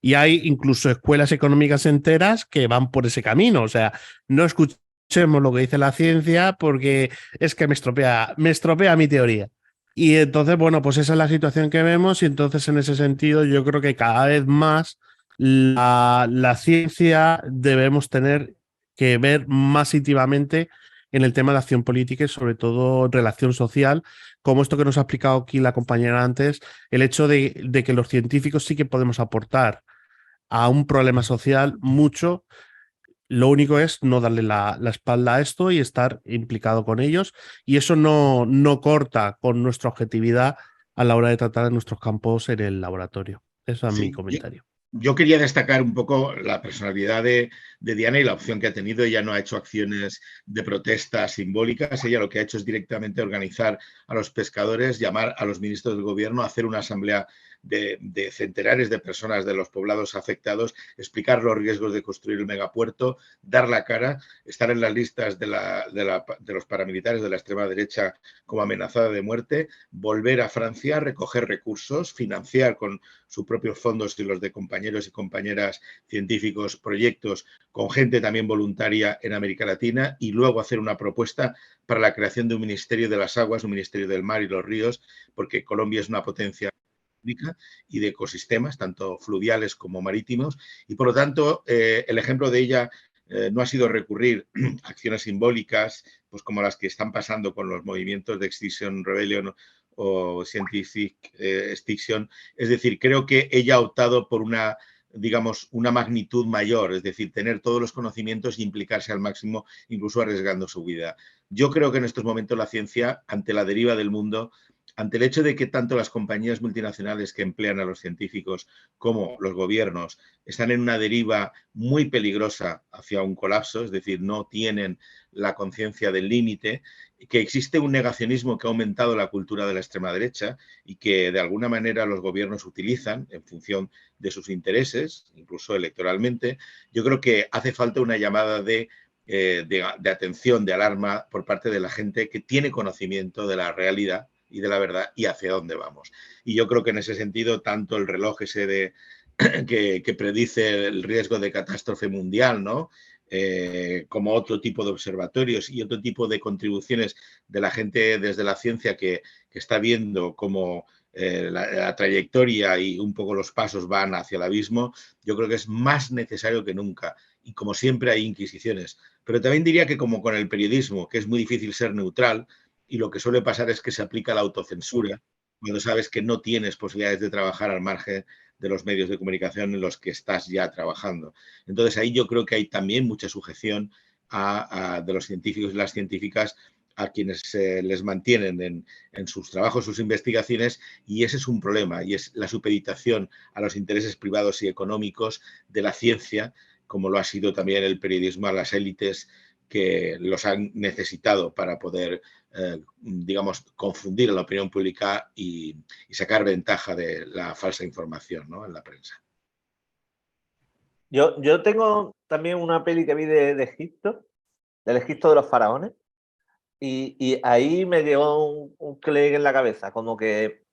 Y hay incluso escuelas económicas enteras que van por ese camino. O sea, no escuchemos lo que dice la ciencia porque es que me estropea mi teoría. Y entonces, bueno, pues esa es la situación que vemos, y entonces en ese sentido yo creo que cada vez más la ciencia debemos tener que ver más íntimamente en el tema de acción política y sobre todo relación social, como esto que nos ha explicado aquí la compañera antes, el hecho de que los científicos sí que podemos aportar a un problema social mucho. Lo único es no darle la espalda a esto y estar implicado con ellos, y eso no corta con nuestra objetividad a la hora de tratar en nuestros campos en el laboratorio. Ese es mi comentario. Yo quería destacar un poco la personalidad de Diana y la opción que ha tenido. Ella no ha hecho acciones de protesta simbólicas, ella lo que ha hecho es directamente organizar a los pescadores, llamar a los ministros del gobierno, hacer una asamblea de centenares de personas de los poblados afectados, explicar los riesgos de construir el megapuerto, dar la cara, estar en las listas de los paramilitares de la extrema derecha como amenazada de muerte, volver a Francia, recoger recursos, financiar con sus propios fondos y los de compañeros y compañeras científicos proyectos con gente también voluntaria en América Latina, y luego hacer una propuesta para la creación de un ministerio de las aguas, un ministerio del mar y los ríos, porque Colombia es una potencia y de ecosistemas, tanto fluviales como marítimos, y por lo tanto el ejemplo de ella no ha sido recurrir a acciones simbólicas, pues como las que están pasando con los movimientos de Extinction Rebellion o Scientific Extinction. Es decir, creo que ella ha optado por una, digamos, una magnitud mayor, es decir, tener todos los conocimientos e implicarse al máximo, incluso arriesgando su vida. Yo creo que en estos momentos la ciencia, ante la deriva del mundo, ante el hecho de que tanto las compañías multinacionales que emplean a los científicos como los gobiernos están en una deriva muy peligrosa hacia un colapso, es decir, no tienen la conciencia del límite, que existe un negacionismo que ha aumentado la cultura de la extrema derecha y que de alguna manera los gobiernos utilizan en función de sus intereses, incluso electoralmente. Yo creo que hace falta una llamada de atención, de alarma por parte de la gente que tiene conocimiento de la realidad y de la verdad y hacia dónde vamos. Y yo creo que en ese sentido, tanto el reloj ese de que predice el riesgo de catástrofe mundial, ¿no? Como otro tipo de observatorios y otro tipo de contribuciones de la gente desde la ciencia que está viendo cómo la trayectoria y un poco los pasos van hacia el abismo, yo creo que es más necesario que nunca. Y como siempre hay inquisiciones. Pero también diría que como con el periodismo, que es muy difícil ser neutral, y lo que suele pasar es que se aplica la autocensura cuando sabes que no tienes posibilidades de trabajar al margen de los medios de comunicación en los que estás ya trabajando. Entonces ahí yo creo que hay también mucha sujeción de los científicos y las científicas a quienes les mantienen en sus trabajos, sus investigaciones, y ese es un problema, y es la supeditación a los intereses privados y económicos de la ciencia, como lo ha sido también el periodismo a las élites que los han necesitado para poder, digamos, confundir a la opinión pública y sacar ventaja de la falsa información, ¿no?, en la prensa. Yo tengo también una peli que vi de Egipto, del Egipto de los faraones, y ahí me llegó un clic en la cabeza, como que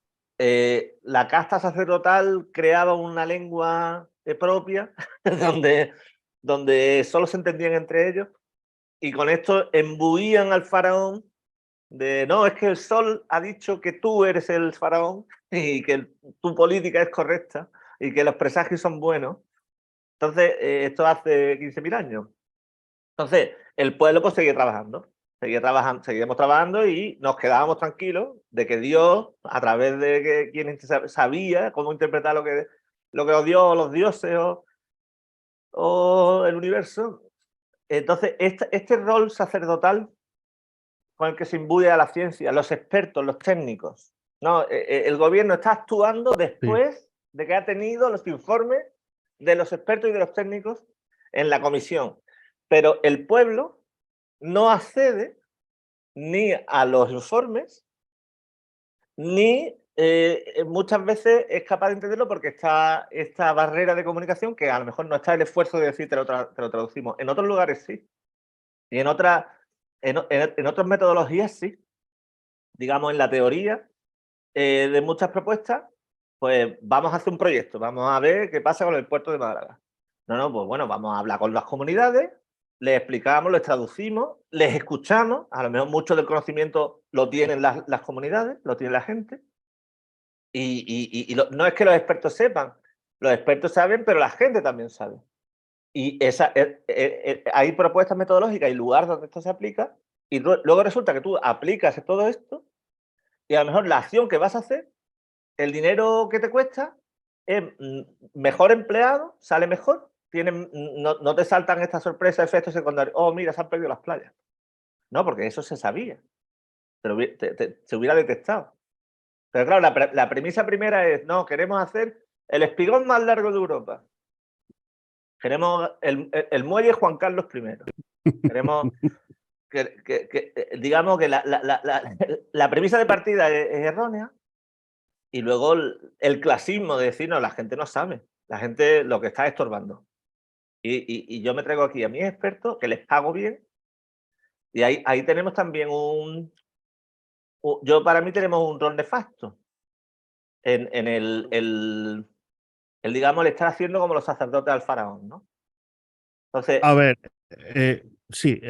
la casta sacerdotal creaba una lengua propia donde solo se entendían entre ellos, y con esto embuían al faraón de, no, es que el sol ha dicho que tú eres el faraón y que tu política es correcta y que los presagios son buenos. Entonces, esto hace 15.000 años. Entonces, el pueblo pues seguíamos trabajando y nos quedábamos tranquilos de que Dios, a través de que quien sabía cómo interpretar lo que os dio los dioses o el universo. Entonces, este rol sacerdotal con el que se imbuye a la ciencia, los expertos, los técnicos, ¿no? El gobierno está actuando después de que ha tenido los informes de los expertos y de los técnicos en la comisión. Pero el pueblo no accede ni a los informes, ni muchas veces es capaz de entenderlo porque está esta barrera de comunicación que a lo mejor no está el esfuerzo de decir te lo traducimos. En otros lugares sí. Y en otras metodologías sí. Digamos, en la teoría de muchas propuestas, pues vamos a hacer un proyecto, vamos a ver qué pasa con el puerto de Málaga. No, pues bueno, vamos a hablar con las comunidades, les explicamos, les traducimos, les escuchamos, a lo mejor mucho del conocimiento lo tienen las comunidades, lo tiene la gente, y no es que los expertos sepan, los expertos saben, pero la gente también sabe. Y hay propuestas metodológicas y lugares donde esto se aplica, y luego resulta que tú aplicas todo esto, y a lo mejor la acción que vas a hacer, el dinero que te cuesta, es mejor empleado, sale mejor, no te saltan estas sorpresas, efectos secundarios. Oh, mira, se han perdido las playas. No, porque eso se sabía. Se hubiera detectado. Pero claro, la premisa primera es, no, queremos hacer el espigón más largo de Europa. Queremos el muelle Juan Carlos I. Queremos digamos que la premisa de partida es errónea, y luego el clasismo de decir, no, la gente no sabe, la gente lo que está estorbando. Y yo me traigo aquí a mis expertos, que les pago bien, y ahí tenemos también para mí tenemos un rol nefasto en el digamos, el estar haciendo como los sacerdotes al faraón, ¿no? Entonces, a ver, sí,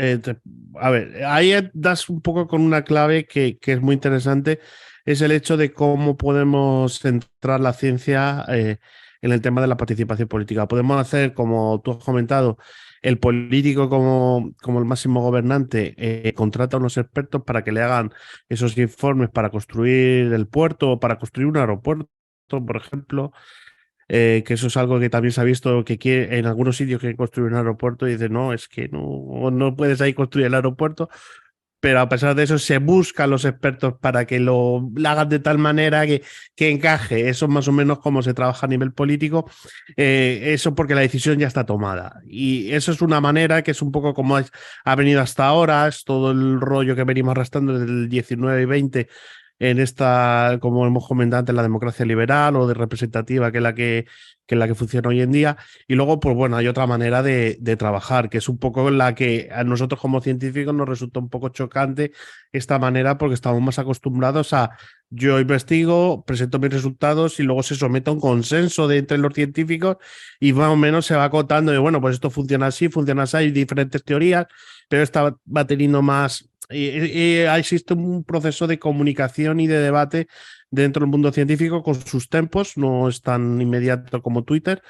a ver, ahí das un poco con una clave que es muy interesante, es el hecho de cómo podemos centrar la ciencia en en el tema de la participación política. Podemos hacer, como tú has comentado, el político como el máximo gobernante contrata a unos expertos para que le hagan esos informes para construir el puerto o para construir un aeropuerto, por ejemplo. Que eso es algo que también se ha visto que en algunos sitios quieren construir un aeropuerto y dicen, no, es que no puedes ahí construir el aeropuerto, pero a pesar de eso se buscan los expertos para que lo hagan de tal manera que encaje. Eso es más o menos como se trabaja a nivel político, eso porque la decisión ya está tomada. Y eso es una manera que es un poco como ha venido hasta ahora, es todo el rollo que venimos arrastrando desde el 19 y 20 en esta, como hemos comentado antes, la democracia liberal o de representativa, que es la que funciona hoy en día. Y luego, pues bueno, hay otra manera de trabajar, que es un poco la que a nosotros como científicos nos resulta un poco chocante esta manera, porque estamos más acostumbrados a yo investigo, presento mis resultados y luego se somete a un consenso de entre los científicos y más o menos se va acotando de, bueno, pues esto funciona así, hay diferentes teorías, pero esta va teniendo más... existe un proceso de comunicación y de debate dentro del mundo científico con sus tempos, no es tan inmediato como Twitter,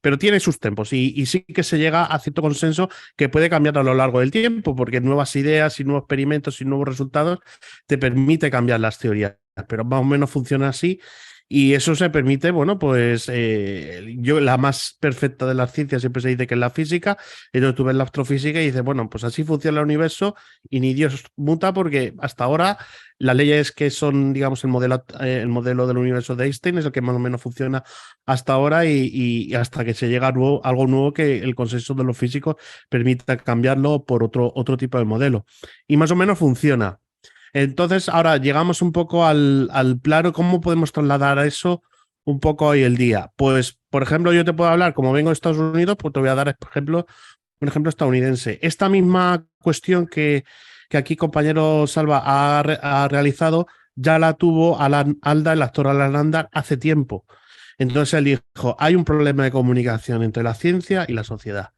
pero tiene sus tempos y sí que se llega a cierto consenso que puede cambiar a lo largo del tiempo, porque nuevas ideas y nuevos experimentos y nuevos resultados te permite cambiar las teorías, pero más o menos funciona así. Y eso se permite, bueno, pues la más perfecta de las ciencias siempre se dice que es la física, entonces tú ves la astrofísica y dices, bueno, pues así funciona el universo y ni Dios muta porque hasta ahora las leyes que son, digamos, el modelo del universo de Einstein es el que más o menos funciona hasta ahora y hasta que se llega a algo nuevo que el consenso de los físicos permita cambiarlo por otro tipo de modelo. Y más o menos funciona. Entonces, ahora llegamos un poco al plano, ¿cómo podemos trasladar a eso un poco hoy el día? Pues, por ejemplo, yo te puedo hablar, como vengo de Estados Unidos, pues te voy a dar, por ejemplo, un ejemplo estadounidense. Esta misma cuestión que aquí compañero Salva ha realizado, ya la tuvo Alda, el actor Alan Alda, hace tiempo. Entonces él dijo, hay un problema de comunicación entre la ciencia y la sociedad.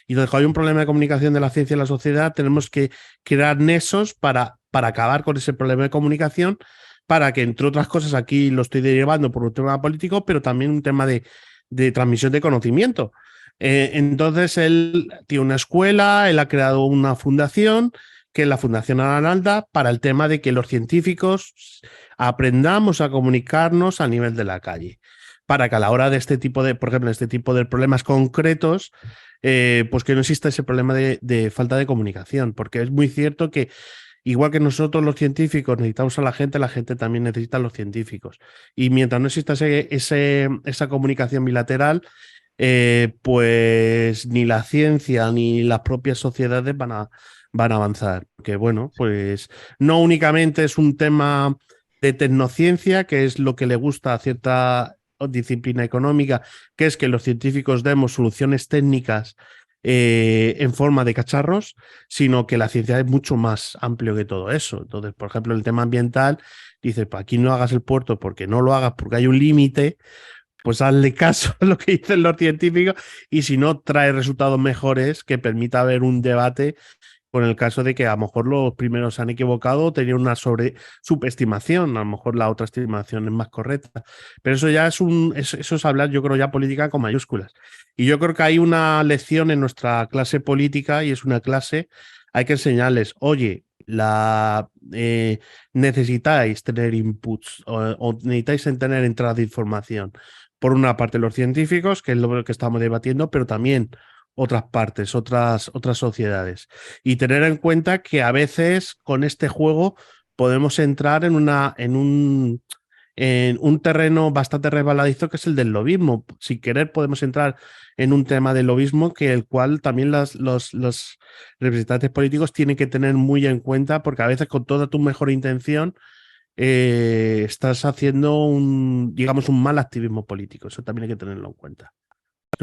Y entonces, cuando hay un problema de comunicación de la ciencia y la sociedad, tenemos que crear nexos para acabar con ese problema de comunicación, para que, entre otras cosas, aquí lo estoy derivando por un tema político, pero también un tema de transmisión de conocimiento. Entonces, él tiene una escuela, él ha creado una fundación, que es la Fundación Alan Alda, para el tema de que los científicos aprendamos a comunicarnos a nivel de la calle, para que a la hora de este tipo de, por ejemplo, este tipo de problemas concretos, pues que no exista ese problema de falta de comunicación, porque es muy cierto que igual que nosotros los científicos necesitamos a la gente también necesita a los científicos. Y mientras no exista esa comunicación bilateral, pues ni la ciencia ni las propias sociedades van a avanzar. Que bueno, pues no únicamente es un tema de tecnociencia, que es lo que le gusta a cierta disciplina económica, que es que los científicos demos soluciones técnicas en forma de cacharros, sino que la ciencia es mucho más amplio que todo eso. Entonces, por ejemplo, el tema ambiental, dice, pues aquí no hagas el puerto porque no lo hagas porque hay un límite, pues hazle caso a lo que dicen los científicos y si no, trae resultados mejores que permita haber un debate con el caso de que a lo mejor los primeros se han equivocado o tenían una subestimación, a lo mejor la otra estimación es más correcta. Pero eso ya eso es hablar, yo creo, ya política con mayúsculas. Y yo creo que hay una lección en nuestra clase política y es una clase, hay que enseñarles, oye, necesitáis tener inputs o necesitáis tener entradas de información. Por una parte los científicos, que es lo que estamos debatiendo, pero también otras partes, otras sociedades. Y tener en cuenta que a veces con este juego podemos entrar en un terreno bastante resbaladizo que es el del lobismo. Sin querer podemos entrar en un tema del lobismo que el cual también los representantes políticos tienen que tener muy en cuenta porque a veces con toda tu mejor intención estás haciendo digamos, un mal activismo político. Eso también hay que tenerlo en cuenta.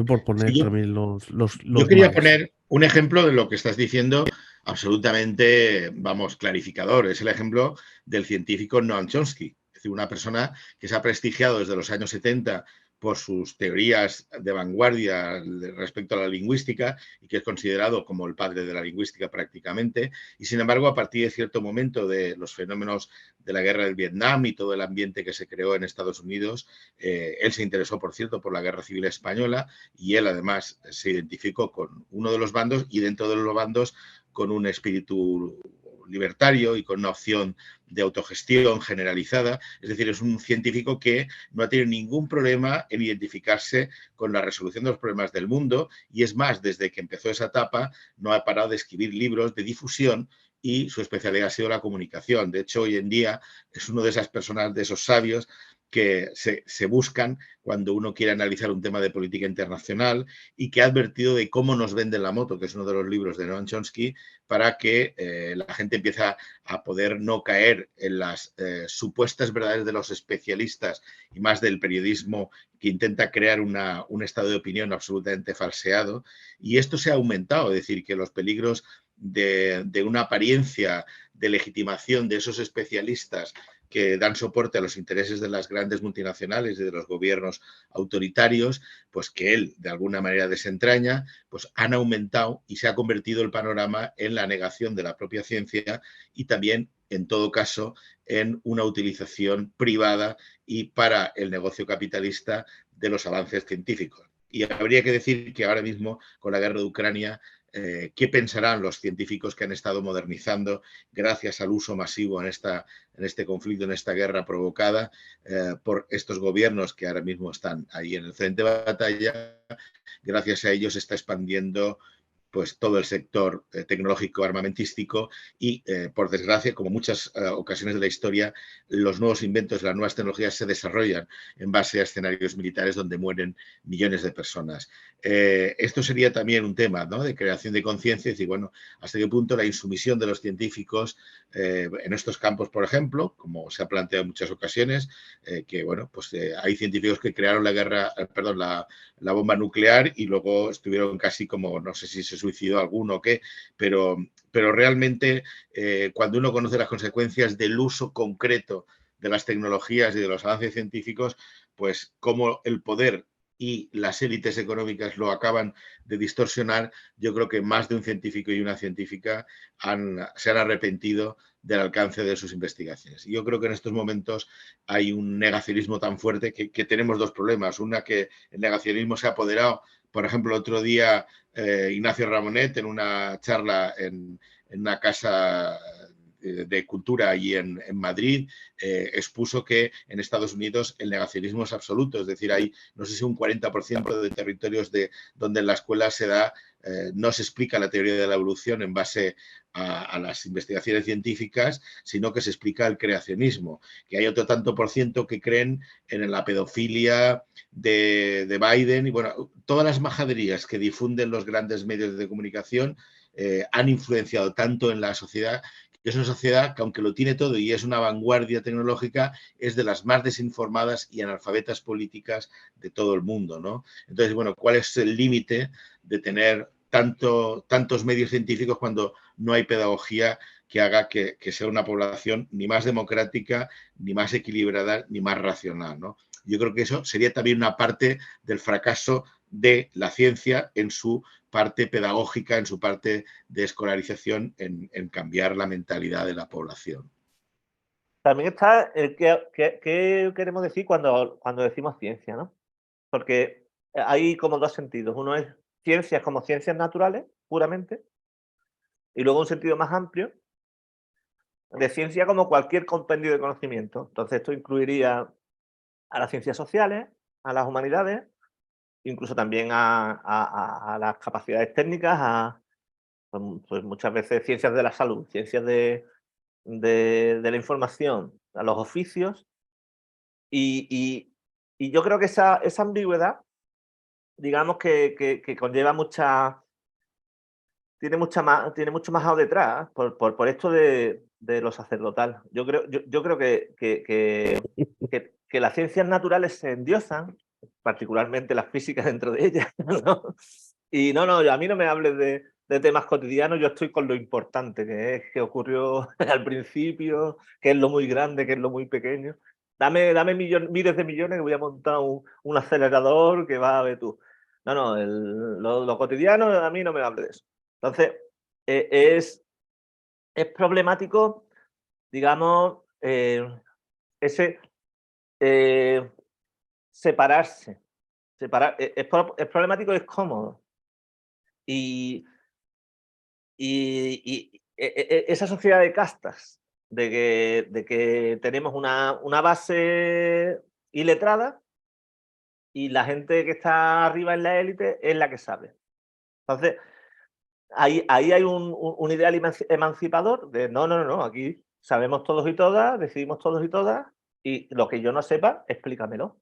Por poner Sí, también yo quería poner un ejemplo de lo que estás diciendo absolutamente, vamos, clarificador. Es el ejemplo del científico Noam Chomsky, es decir, una persona que se ha prestigiado desde los años 70 por sus teorías de vanguardia respecto a la lingüística y que es considerado como el padre de la lingüística prácticamente. Y sin embargo, a partir de cierto momento de los fenómenos de la guerra del Vietnam y todo el ambiente que se creó en Estados Unidos, él se interesó, por cierto, por la Guerra Civil Española y él además se identificó con uno de los bandos y dentro de los bandos con un espíritu libertario y con una opción de autogestión generalizada. Es decir, es un científico que no ha tenido ningún problema en identificarse con la resolución de los problemas del mundo y es más, desde que empezó esa etapa no ha parado de escribir libros de difusión y su especialidad ha sido la comunicación. De hecho, hoy en día es uno de esas personas, de esos sabios que se buscan cuando uno quiere analizar un tema de política internacional y que ha advertido de cómo nos venden la moto, que es uno de los libros de Noam Chomsky, para que la gente empiece a poder no caer en las supuestas verdades de los especialistas y más del periodismo que intenta crear un estado de opinión absolutamente falseado. Y esto se ha aumentado, es decir, que los peligros de una apariencia de legitimación de esos especialistas que dan soporte a los intereses de las grandes multinacionales y de los gobiernos autoritarios, pues que él de alguna manera desentraña, pues han aumentado y se ha convertido el panorama en la negación de la propia ciencia y también, en todo caso, en una utilización privada y para el negocio capitalista de los avances científicos. Y habría que decir que ahora mismo, con la guerra de Ucrania, ¿qué pensarán los científicos que han estado modernizando gracias al uso masivo en este conflicto, en esta guerra provocada por estos gobiernos que ahora mismo están ahí en el frente de batalla? Gracias a ellos se está expandiendo pues todo el sector tecnológico armamentístico y, por desgracia, como muchas ocasiones de la historia, los nuevos inventos, las nuevas tecnologías se desarrollan en base a escenarios militares donde mueren millones de personas. Esto sería también un tema, ¿no?, de creación de conciencia, es decir, bueno, hasta qué punto la insumisión de los científicos en estos campos, por ejemplo, como se ha planteado en muchas ocasiones, que, bueno, pues hay científicos que crearon la bomba nuclear y luego estuvieron casi como, no sé si se suicidó alguno o qué, pero realmente cuando uno conoce las consecuencias del uso concreto de las tecnologías y de los avances científicos, pues cómo el poder y las élites económicas lo acaban de distorsionar, yo creo que más de un científico y una científica se han arrepentido del alcance de sus investigaciones. Y yo creo que en estos momentos hay un negacionismo tan fuerte que tenemos dos problemas. Una, que el negacionismo se ha apoderado. Por ejemplo, el otro día Ignacio Ramonet, en una charla en una casa de cultura allí en Madrid, expuso que en Estados Unidos el negacionismo es absoluto, es decir, hay no sé si un 40% de territorios donde en la escuela no se explica la teoría de la evolución en base a las investigaciones científicas, sino que se explica el creacionismo, que hay otro tanto por ciento que creen en la pedofilia de Biden y, bueno, todas las majaderías que difunden los grandes medios de comunicación han influenciado tanto en la sociedad. Es una sociedad que, aunque lo tiene todo y es una vanguardia tecnológica, es de las más desinformadas y analfabetas políticas de todo el mundo, ¿no? Entonces, bueno, ¿cuál es el límite de tener tantos medios científicos cuando no hay pedagogía que haga que sea una población ni más democrática, ni más equilibrada, ni más racional, ¿no? Yo creo que eso sería también una parte del fracaso de la ciencia en su parte pedagógica, en su parte de escolarización, en cambiar la mentalidad de la población. También está qué queremos decir cuando decimos ciencia, ¿no? Porque hay como dos sentidos. Uno es ciencias como ciencias naturales, puramente, y luego un sentido más amplio de ciencia como cualquier compendio de conocimiento. Entonces, esto incluiría a las ciencias sociales, a las humanidades, incluso también a las capacidades técnicas, pues muchas veces ciencias de la salud, ciencias de la información, a los oficios. Y yo creo que esa ambigüedad, digamos que conlleva tiene mucho más detrás por esto de lo sacerdotal. Yo creo que las ciencias naturales se endiosan, particularmente las físicas dentro de ellas, ¿no? Y no, a mí no me hables de temas cotidianos, yo estoy con lo importante, que es qué ocurrió al principio, qué es lo muy grande, qué es lo muy pequeño. dame miles de millones que voy a montar un acelerador que va a ver tú. No, lo cotidiano a mí no me hable de eso. Entonces, es problemático, digamos, ese separarse. Es problemático y es cómodo. Y esa sociedad de castas, de que tenemos una base iletrada y la gente que está arriba en la élite es la que sabe. Entonces, ahí hay un ideal emancipador de no, aquí sabemos todos y todas, decidimos todos y todas, y lo que yo no sepa, explícamelo,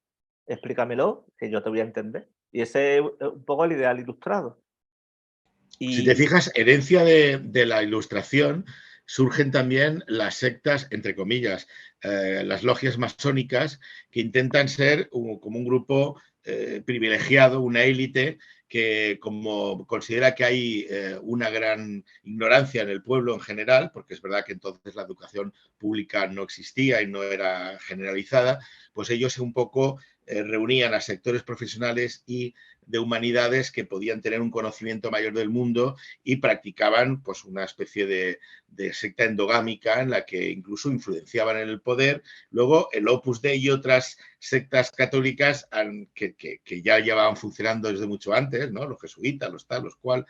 que yo te voy a entender. Y ese es un poco el ideal ilustrado. Si te fijas, herencia de la Ilustración, surgen también las sectas, entre comillas, las logias masónicas, que intentan ser como un grupo privilegiado, una élite que, como considera que hay una gran ignorancia en el pueblo en general, porque es verdad que entonces la educación pública no existía y no era generalizada, pues ellos un poco reunían a sectores profesionales y de humanidades que podían tener un conocimiento mayor del mundo y practicaban pues una especie de secta endogámica en la que incluso influenciaban en el poder. Luego el Opus Dei y otras sectas católicas que ya llevaban funcionando desde mucho antes, ¿no? Los jesuitas, los tal, los cual,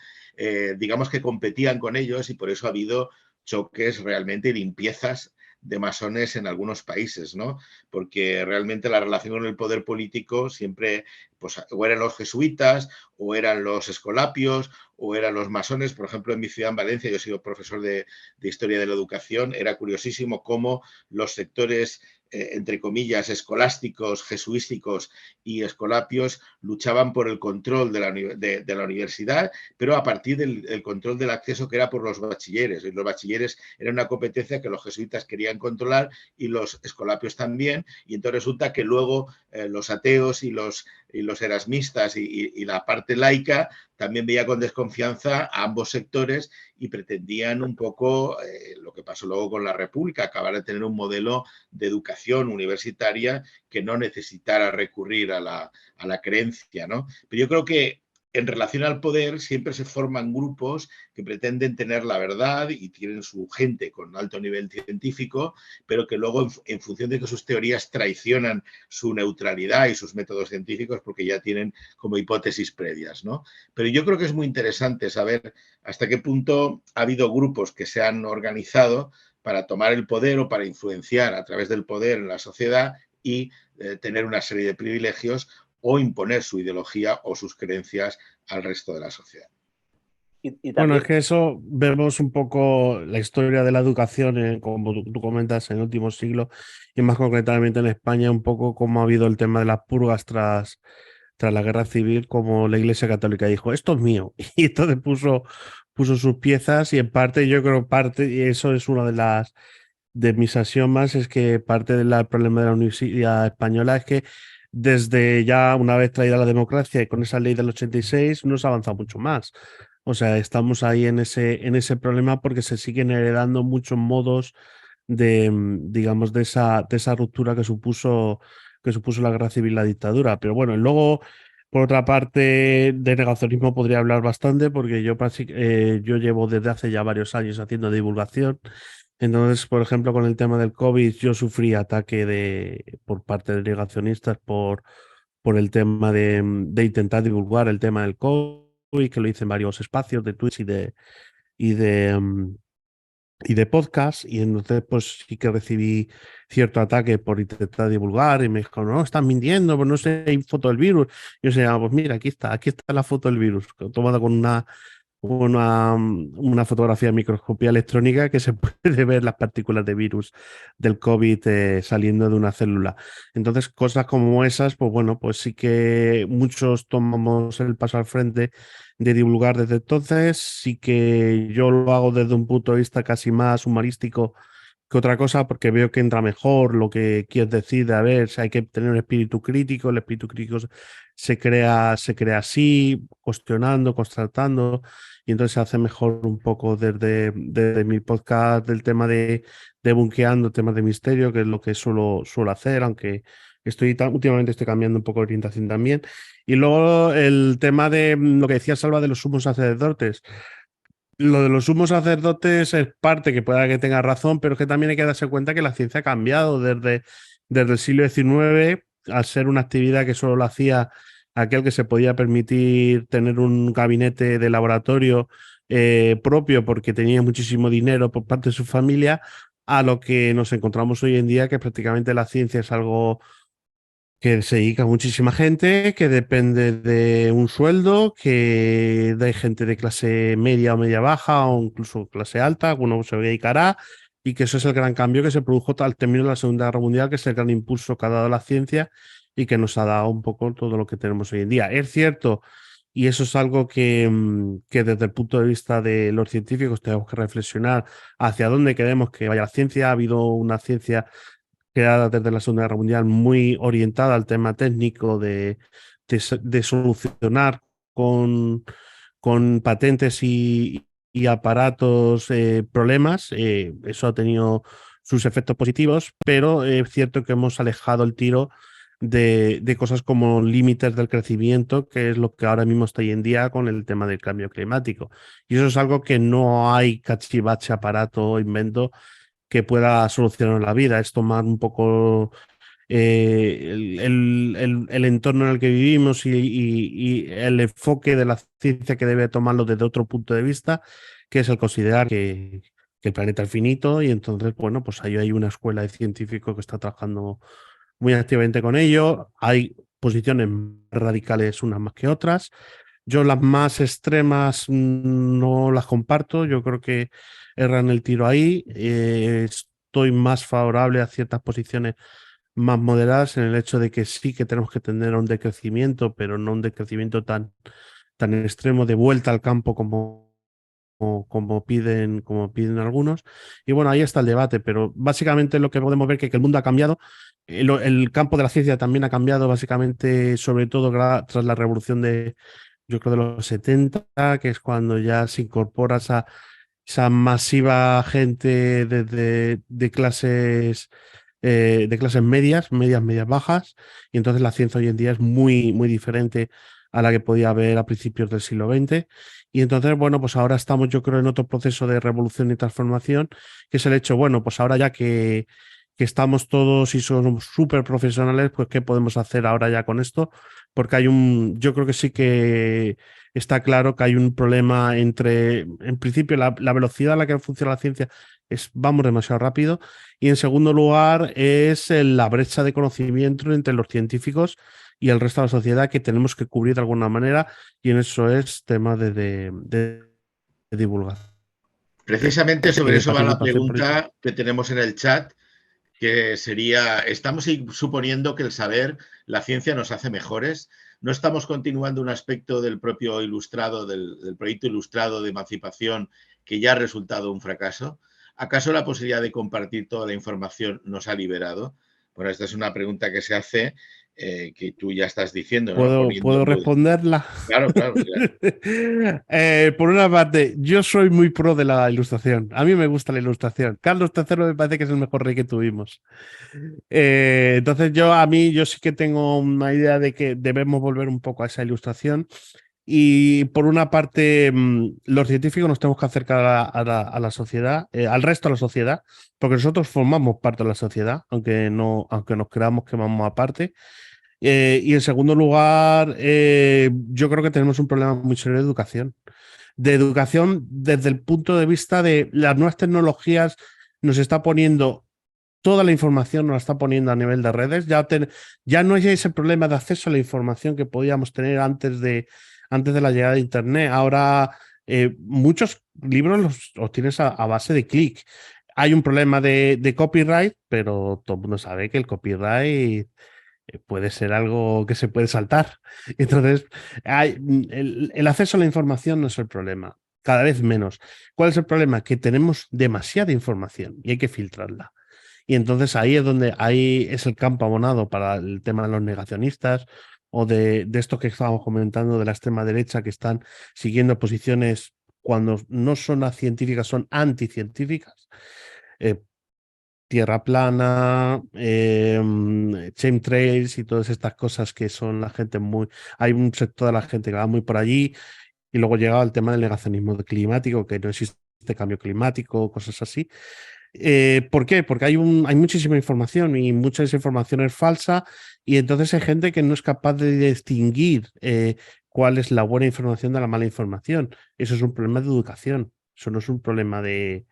digamos que competían con ellos, y por eso ha habido choques realmente y limpiezas de masones en algunos países, ¿no? Porque realmente la relación con el poder político siempre, pues, o eran los jesuitas, o eran los escolapios, o eran los masones. Por ejemplo, en mi ciudad, en Valencia, yo he sido profesor de Historia de la Educación, era curiosísimo cómo los sectores, entre comillas, escolásticos, jesuísticos y escolapios luchaban por el control de la universidad, pero a partir del control del acceso que era por los bachilleres. Y los bachilleres era una competencia que los jesuitas querían controlar y los escolapios también, y entonces resulta que luego los ateos y los erasmistas y la parte laica también veía con desconfianza a ambos sectores y pretendían un poco lo que pasó luego con la República, acabar de tener un modelo de educación universitaria que no necesitara recurrir a la creencia, ¿no? Pero yo creo que en relación al poder siempre se forman grupos que pretenden tener la verdad y tienen su gente con alto nivel científico, pero que luego, en función de que sus teorías traicionan su neutralidad y sus métodos científicos, porque ya tienen como hipótesis previas, ¿no? Pero yo creo que es muy interesante saber hasta qué punto ha habido grupos que se han organizado para tomar el poder o para influenciar a través del poder en la sociedad y tener una serie de privilegios o imponer su ideología o sus creencias al resto de la sociedad. Y Bueno, también, es que eso vemos un poco la historia de la educación, como tú comentas, en el último siglo, y más concretamente en España, un poco cómo ha habido el tema de las purgas tras la guerra civil, como la Iglesia Católica dijo, esto es mío, y entonces puso sus piezas, y en parte, yo creo, y eso es una de mis axiomas, es que parte del problema de la Universidad Española es que desde ya una vez traída la democracia y con esa ley del 86 no se ha avanzado mucho más. O sea, estamos ahí en ese problema porque se siguen heredando muchos modos de, digamos, de esa ruptura que supuso la guerra civil y la dictadura. Pero bueno, luego, por otra parte, de negacionismo podría hablar bastante porque yo llevo desde hace ya varios años haciendo divulgación. Entonces, por ejemplo, con el tema del COVID, yo sufrí ataque por parte de negacionistas por el tema de intentar divulgar el tema del COVID, que lo hice en varios espacios de Twitch y de podcast, y entonces pues sí que recibí cierto ataque por intentar divulgar y me dijo, no, estás mintiendo, pues no sé, hay foto del virus. Yo sé, pues mira, aquí está la foto del virus, tomada con una fotografía de microscopía electrónica que se puede ver las partículas de virus del COVID saliendo de una célula. Entonces, cosas como esas, pues bueno, pues sí que muchos tomamos el paso al frente de divulgar desde entonces. Sí que yo lo hago desde un punto de vista casi más humorístico que otra cosa, porque veo que entra mejor lo que quieres decir, de a ver, si hay que tener un espíritu crítico, el espíritu crítico se crea así, cuestionando, constatando, y entonces se hace mejor un poco desde mi podcast del tema de bunkeando, temas de misterio, que es lo que suelo hacer, aunque últimamente estoy cambiando un poco de orientación también. Y luego el tema de lo que decía Salva de los sumos sacerdotes. Lo de los sumos sacerdotes es parte que pueda que tenga razón, pero es que también hay que darse cuenta que la ciencia ha cambiado desde el siglo XIX, al ser una actividad que solo lo hacía aquel que se podía permitir tener un gabinete de laboratorio propio porque tenía muchísimo dinero por parte de su familia, a lo que nos encontramos hoy en día, que prácticamente la ciencia es algo que se dedica muchísima gente, que depende de un sueldo, que hay gente de clase media o media baja o incluso clase alta, alguno se dedicará, y que eso es el gran cambio que se produjo al término de la Segunda Guerra Mundial, que es el gran impulso que ha dado la ciencia y que nos ha dado un poco todo lo que tenemos hoy en día. Es cierto, y eso es algo que desde el punto de vista de los científicos tenemos que reflexionar hacia dónde queremos que vaya la ciencia. Ha habido una ciencia creada desde la Segunda Guerra Mundial, muy orientada al tema técnico de solucionar con patentes y aparatos problemas. Eso ha tenido sus efectos positivos, pero es cierto que hemos alejado el tiro de cosas como límites del crecimiento, que es lo que ahora mismo está hoy en día con el tema del cambio climático. Y eso es algo que no hay cachivache, aparato o invento que pueda solucionar la vida. Es tomar un poco el entorno en el que vivimos y el enfoque de la ciencia, que debe tomarlo desde otro punto de vista, que es el considerar que el planeta es finito, y entonces, bueno, pues ahí hay una escuela de científicos que está trabajando muy activamente con ello. Hay posiciones radicales unas más que otras. Yo las más extremas no las comparto, yo creo que erran el tiro ahí. Estoy más favorable a ciertas posiciones más moderadas, en el hecho de que sí que tenemos que tener un decrecimiento, pero no un decrecimiento tan extremo, de vuelta al campo como piden algunos. Y bueno, ahí está el debate, pero básicamente lo que podemos ver es que el mundo ha cambiado. El campo de la ciencia también ha cambiado, básicamente, sobre todo tras la revolución yo creo, de los 70, que es cuando ya se incorpora esa masiva gente de clases medias bajas, y entonces la ciencia hoy en día es muy, muy diferente a la que podía haber a principios del siglo XX. Y entonces, bueno, pues ahora estamos, yo creo, en otro proceso de revolución y transformación, que es el hecho, bueno, pues ahora ya que estamos todos y somos súper profesionales, pues ¿qué podemos hacer ahora ya con esto? Porque yo creo que sí que está claro que hay un problema en principio, la velocidad a la que funciona la ciencia vamos demasiado rápido, y en segundo lugar es la brecha de conocimiento entre los científicos y el resto de la sociedad, que tenemos que cubrir de alguna manera, y en eso es tema de divulgación. Precisamente sobre de eso va la participación pregunta que tenemos en el chat, que sería, ¿estamos suponiendo que el saber, la ciencia nos hace mejores? ¿No estamos continuando un aspecto del propio ilustrado, del proyecto ilustrado de emancipación, que ya ha resultado un fracaso? ¿Acaso la posibilidad de compartir toda la información nos ha liberado? Bueno, esta es una pregunta que se hace, que tú ya estás diciendo, ¿no? ¿Puedo responderla? Claro. Por una parte, yo soy muy pro de la ilustración. A mí me gusta la ilustración. Carlos III me parece que es el mejor rey que tuvimos. Entonces yo sí que tengo una idea de que debemos volver un poco a esa ilustración. Y por una parte, los científicos nos tenemos que acercar a la sociedad, al resto de la sociedad, porque nosotros formamos parte de la sociedad, aunque nos creamos que vamos aparte. Y en segundo lugar, yo creo que tenemos un problema muy serio de educación desde el punto de vista de las nuevas tecnologías. Nos está poniendo toda la información, nos la está poniendo a nivel de redes. Ya no hay ese problema de acceso a la información que podíamos tener antes de la llegada de Internet. Ahora muchos libros los obtienes a base de clic. Hay un problema de copyright, pero todo el mundo sabe que el copyright puede ser algo que se puede saltar. Entonces, el acceso a la información no es el problema. cada vez menos. ¿Cuál es el problema? Que tenemos demasiada información y hay que filtrarla. Y entonces ahí es el campo abonado para el tema de los negacionistas o de esto que estábamos comentando de la extrema derecha, que están siguiendo posiciones cuando no son científicas, son anticientíficas. Tierra plana, chemtrails y todas estas cosas que son la gente muy... Hay un sector de la gente que va muy por allí y luego llega el tema del negacionismo climático, que no existe cambio climático, cosas así. ¿Por qué? Porque hay muchísima información y mucha desinformación es falsa y entonces hay gente que no es capaz de distinguir cuál es la buena información de la mala información. Eso es un problema de educación, eso no es un problema de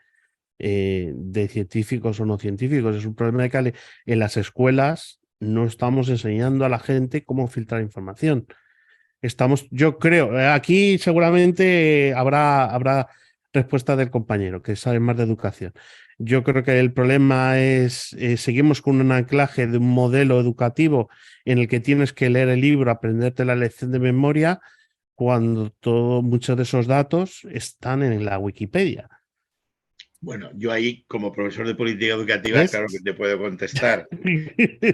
científicos o no científicos, es un problema de que en las escuelas no estamos enseñando a la gente cómo filtrar información. Yo creo, aquí seguramente habrá respuesta del compañero que sabe más de educación. Yo creo que el problema es, seguimos con un anclaje de un modelo educativo en el que tienes que leer el libro, aprenderte la lección de memoria, cuando muchos de esos datos están en la Wikipedia. Bueno, yo ahí, como profesor de política educativa, claro que te puedo contestar.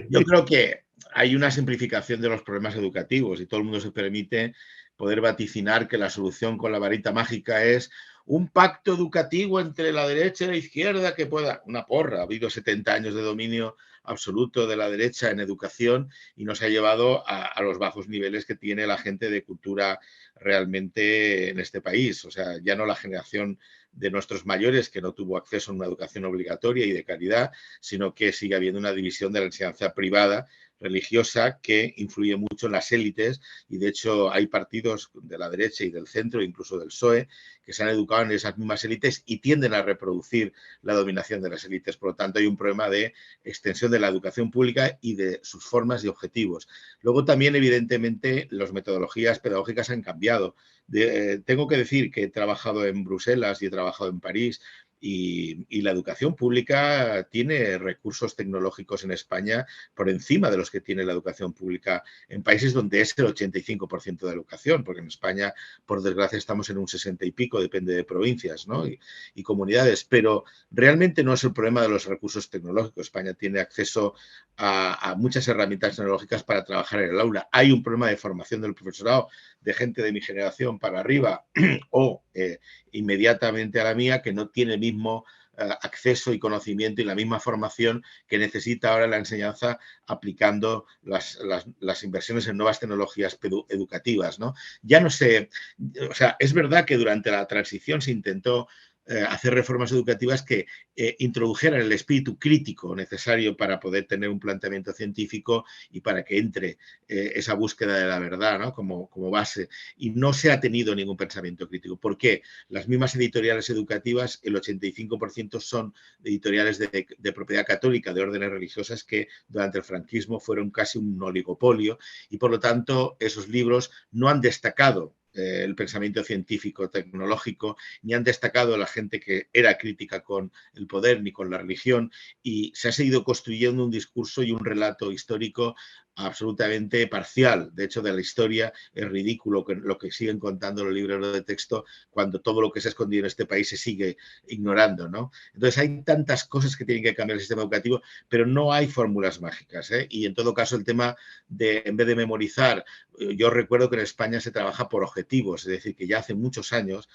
Yo creo que hay una simplificación de los problemas educativos y todo el mundo se permite poder vaticinar que la solución con la varita mágica es un pacto educativo entre la derecha y la izquierda que pueda... Una porra, ha habido 70 años de dominio absoluto de la derecha en educación y nos ha llevado a los bajos niveles que tiene la gente de cultura realmente en este país. O sea, ya no la generación de nuestros mayores que no tuvo acceso a una educación obligatoria y de calidad, sino que sigue habiendo una división de la enseñanza privada religiosa que influye mucho en las élites y de hecho hay partidos de la derecha y del centro, incluso del PSOE, que se han educado en esas mismas élites y tienden a reproducir la dominación de las élites. Por lo tanto, hay un problema de extensión de la educación pública y de sus formas y objetivos. Luego también, evidentemente, las metodologías pedagógicas han cambiado. Tengo que decir que he trabajado en Bruselas y he trabajado en París y la educación pública tiene recursos tecnológicos en España por encima de los que tiene la educación pública en países donde es el 85% de la educación, porque en España, por desgracia, estamos en un 60 y pico, depende de provincias, ¿no? y comunidades, pero realmente no es el problema de los recursos tecnológicos. España tiene acceso a muchas herramientas tecnológicas para trabajar en el aula. Hay un problema de formación del profesorado, de gente de mi generación para arriba o inmediatamente a la mía, que no tiene el mismo acceso y conocimiento y la misma formación que necesita ahora la enseñanza aplicando las inversiones en nuevas tecnologías educativas, ¿no? Ya no sé, o sea, es verdad que durante la transición se intentó hacer reformas educativas que introdujeran el espíritu crítico necesario para poder tener un planteamiento científico y para que entre esa búsqueda de la verdad, ¿no? como base. Y no se ha tenido ningún pensamiento crítico. ¿Por qué? Las mismas editoriales educativas, el 85% son editoriales de propiedad católica, de órdenes religiosas, que durante el franquismo fueron casi un oligopolio y, por lo tanto, esos libros no han destacado el pensamiento científico, tecnológico, ni han destacado la gente que era crítica con el poder ni con la religión, y se ha seguido construyendo un discurso y un relato histórico absolutamente parcial. De hecho, de la historia es ridículo lo que siguen contando los libros de texto cuando todo lo que se ha escondido en este país se sigue ignorando, ¿no? Entonces, hay tantas cosas que tienen que cambiar el sistema educativo, pero no hay fórmulas mágicas, ¿eh? Y en todo caso, el tema de, en vez de memorizar, yo recuerdo que en España se trabaja por objetivos, es decir, que ya hace muchos años,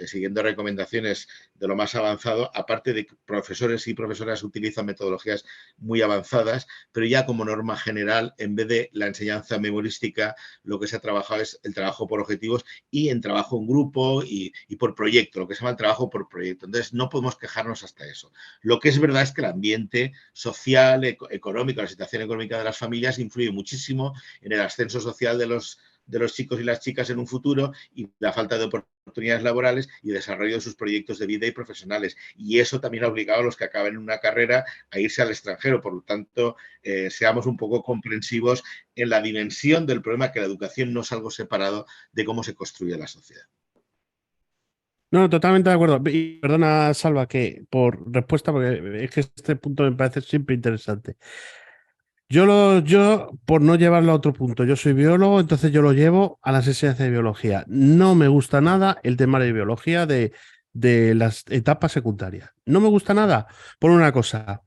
siguiendo recomendaciones de lo más avanzado, aparte de que profesores y profesoras utilizan metodologías muy avanzadas, pero ya como norma general, en vez de la enseñanza memorística, lo que se ha trabajado es el trabajo por objetivos y en trabajo en grupo y por proyecto, lo que se llama el trabajo por proyecto. Entonces, no podemos quejarnos hasta eso. Lo que es verdad es que el ambiente social, económico, la situación económica de las familias influye muchísimo en el ascenso social de los chicos y las chicas en un futuro y la falta de oportunidades laborales y desarrollo de sus proyectos de vida y profesionales. Y eso también ha obligado a los que acaben en una carrera a irse al extranjero. Por lo tanto, seamos un poco comprensivos en la dimensión del problema, que la educación no es algo separado de cómo se construye la sociedad. No, totalmente de acuerdo. Y perdona, Salva, que por respuesta, porque es que este punto me parece siempre interesante. Yo, por no llevarlo a otro punto, yo soy biólogo, entonces yo lo llevo a las enseñanzas de biología. No me gusta nada el tema de biología de las etapas secundarias. No me gusta nada por una cosa,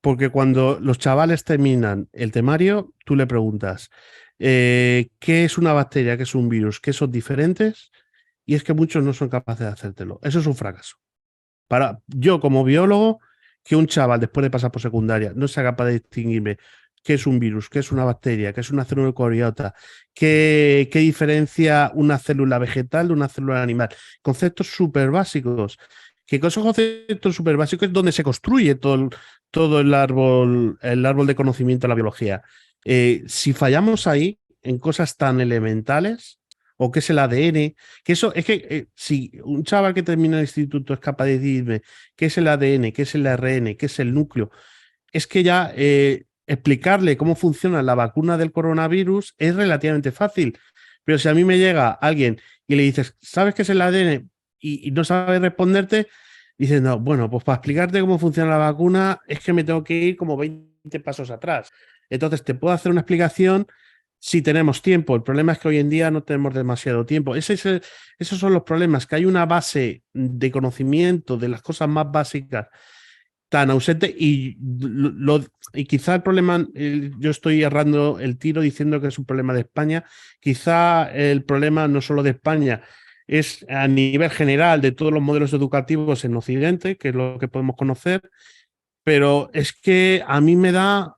porque cuando los chavales terminan el temario, tú le preguntas, ¿qué es una bacteria, qué es un virus, qué son diferentes? Y es que muchos no son capaces de hacértelo. Eso es un fracaso. Para yo, como biólogo, que un chaval después de pasar por secundaria no sea capaz de distinguirme qué es un virus, qué es una bacteria, qué es una célula eucariota, qué diferencia una célula vegetal de una célula animal. Conceptos súper básicos. Que con esos conceptos súper básicos es donde se construye todo el árbol de conocimiento de la biología. Si fallamos ahí en cosas tan elementales, o qué es el ADN, que eso es que si un chaval que termina el instituto es capaz de decirme qué es el ADN, qué es el ARN, qué es el núcleo, es que ya explicarle cómo funciona la vacuna del coronavirus es relativamente fácil. Pero si a mí me llega alguien y le dices, ¿sabes qué es el ADN? Y no sabe responderte, dices, no, bueno, pues para explicarte cómo funciona la vacuna es que me tengo que ir como 20 pasos atrás. Entonces, te puedo hacer una explicación si tenemos tiempo. El problema es que hoy en día no tenemos demasiado tiempo. Esos son los problemas, que hay una base de conocimiento de las cosas más básicas tan ausente y quizá el problema, yo estoy errando el tiro diciendo que es un problema de España, quizá el problema no solo de España, es a nivel general de todos los modelos educativos en Occidente, que es lo que podemos conocer, pero es que a mí me da,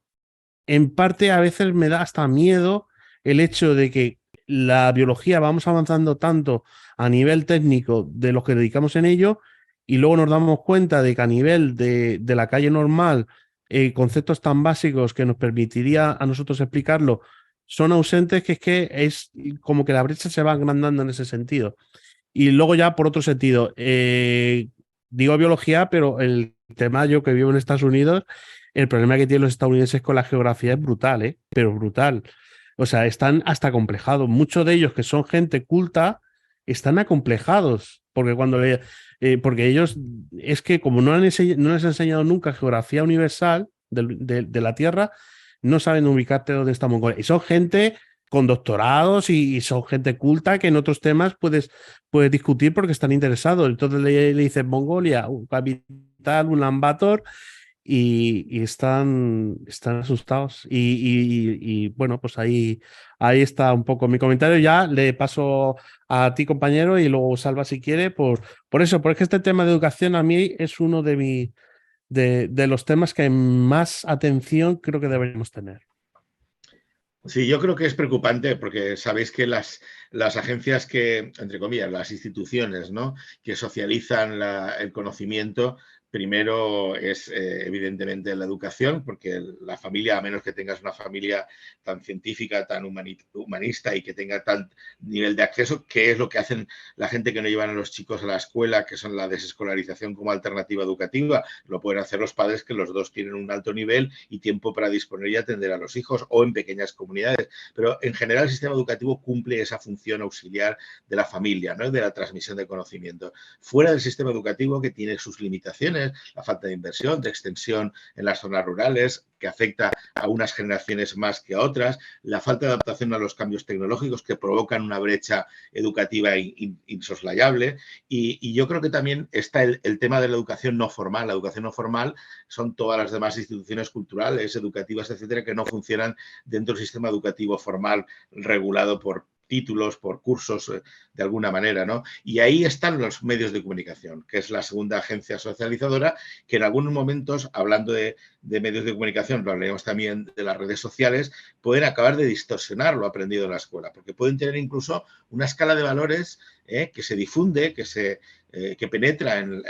en parte a veces me da hasta miedo el hecho de que la biología vamos avanzando tanto a nivel técnico de los que dedicamos en ello y luego nos damos cuenta de que a nivel de la calle normal, conceptos tan básicos que nos permitiría a nosotros explicarlo son ausentes, que es como que la brecha se va agrandando en ese sentido. Y luego ya por otro sentido, digo biología, pero el tema, yo que vivo en Estados Unidos, el problema que tienen los estadounidenses con la geografía es brutal, pero brutal. O sea, están hasta acomplejados. Muchos de ellos, que son gente culta, están acomplejados. Porque porque ellos, es que como no les han enseñado nunca geografía universal de la Tierra, no saben ubicarte dónde está Mongolia. Y son gente con doctorados y son gente culta que en otros temas puedes discutir porque están interesados. Entonces le dices Mongolia, un capital, un Ulaanbaatar, y están asustados. Y bueno, pues ahí está un poco mi comentario. Ya le paso a ti, compañero, y luego Salva si quiere, por eso, porque este tema de educación a mí es uno de los temas que más atención creo que deberíamos tener. Sí, yo creo que es preocupante porque sabéis que las agencias que, entre comillas, las instituciones, ¿no?, que socializan el conocimiento, primero es evidentemente la educación, porque la familia, a menos que tengas una familia tan científica, tan humanista y que tenga tal nivel de acceso, que es lo que hacen la gente que no llevan a los chicos a la escuela, que son la desescolarización como alternativa educativa, lo pueden hacer los padres que los dos tienen un alto nivel y tiempo para disponer y atender a los hijos o en pequeñas comunidades. Pero en general el sistema educativo cumple esa función auxiliar de la familia, ¿no?, de la transmisión de conocimiento. Fuera del sistema educativo, que tiene sus limitaciones, la falta de inversión, de extensión en las zonas rurales, que afecta a unas generaciones más que a otras, la falta de adaptación a los cambios tecnológicos que provocan una brecha educativa insoslayable. Y yo creo que también está el tema de la educación no formal. La educación no formal son todas las demás instituciones culturales, educativas, etcétera, que no funcionan dentro del sistema educativo formal regulado por títulos, por cursos, de alguna manera, ¿no? Y ahí están los medios de comunicación, que es la segunda agencia socializadora, que en algunos momentos, hablando de medios de comunicación, lo hablaremos también de las redes sociales, pueden acabar de distorsionar lo aprendido en la escuela, porque pueden tener incluso una escala de valores que se difunde, que penetra en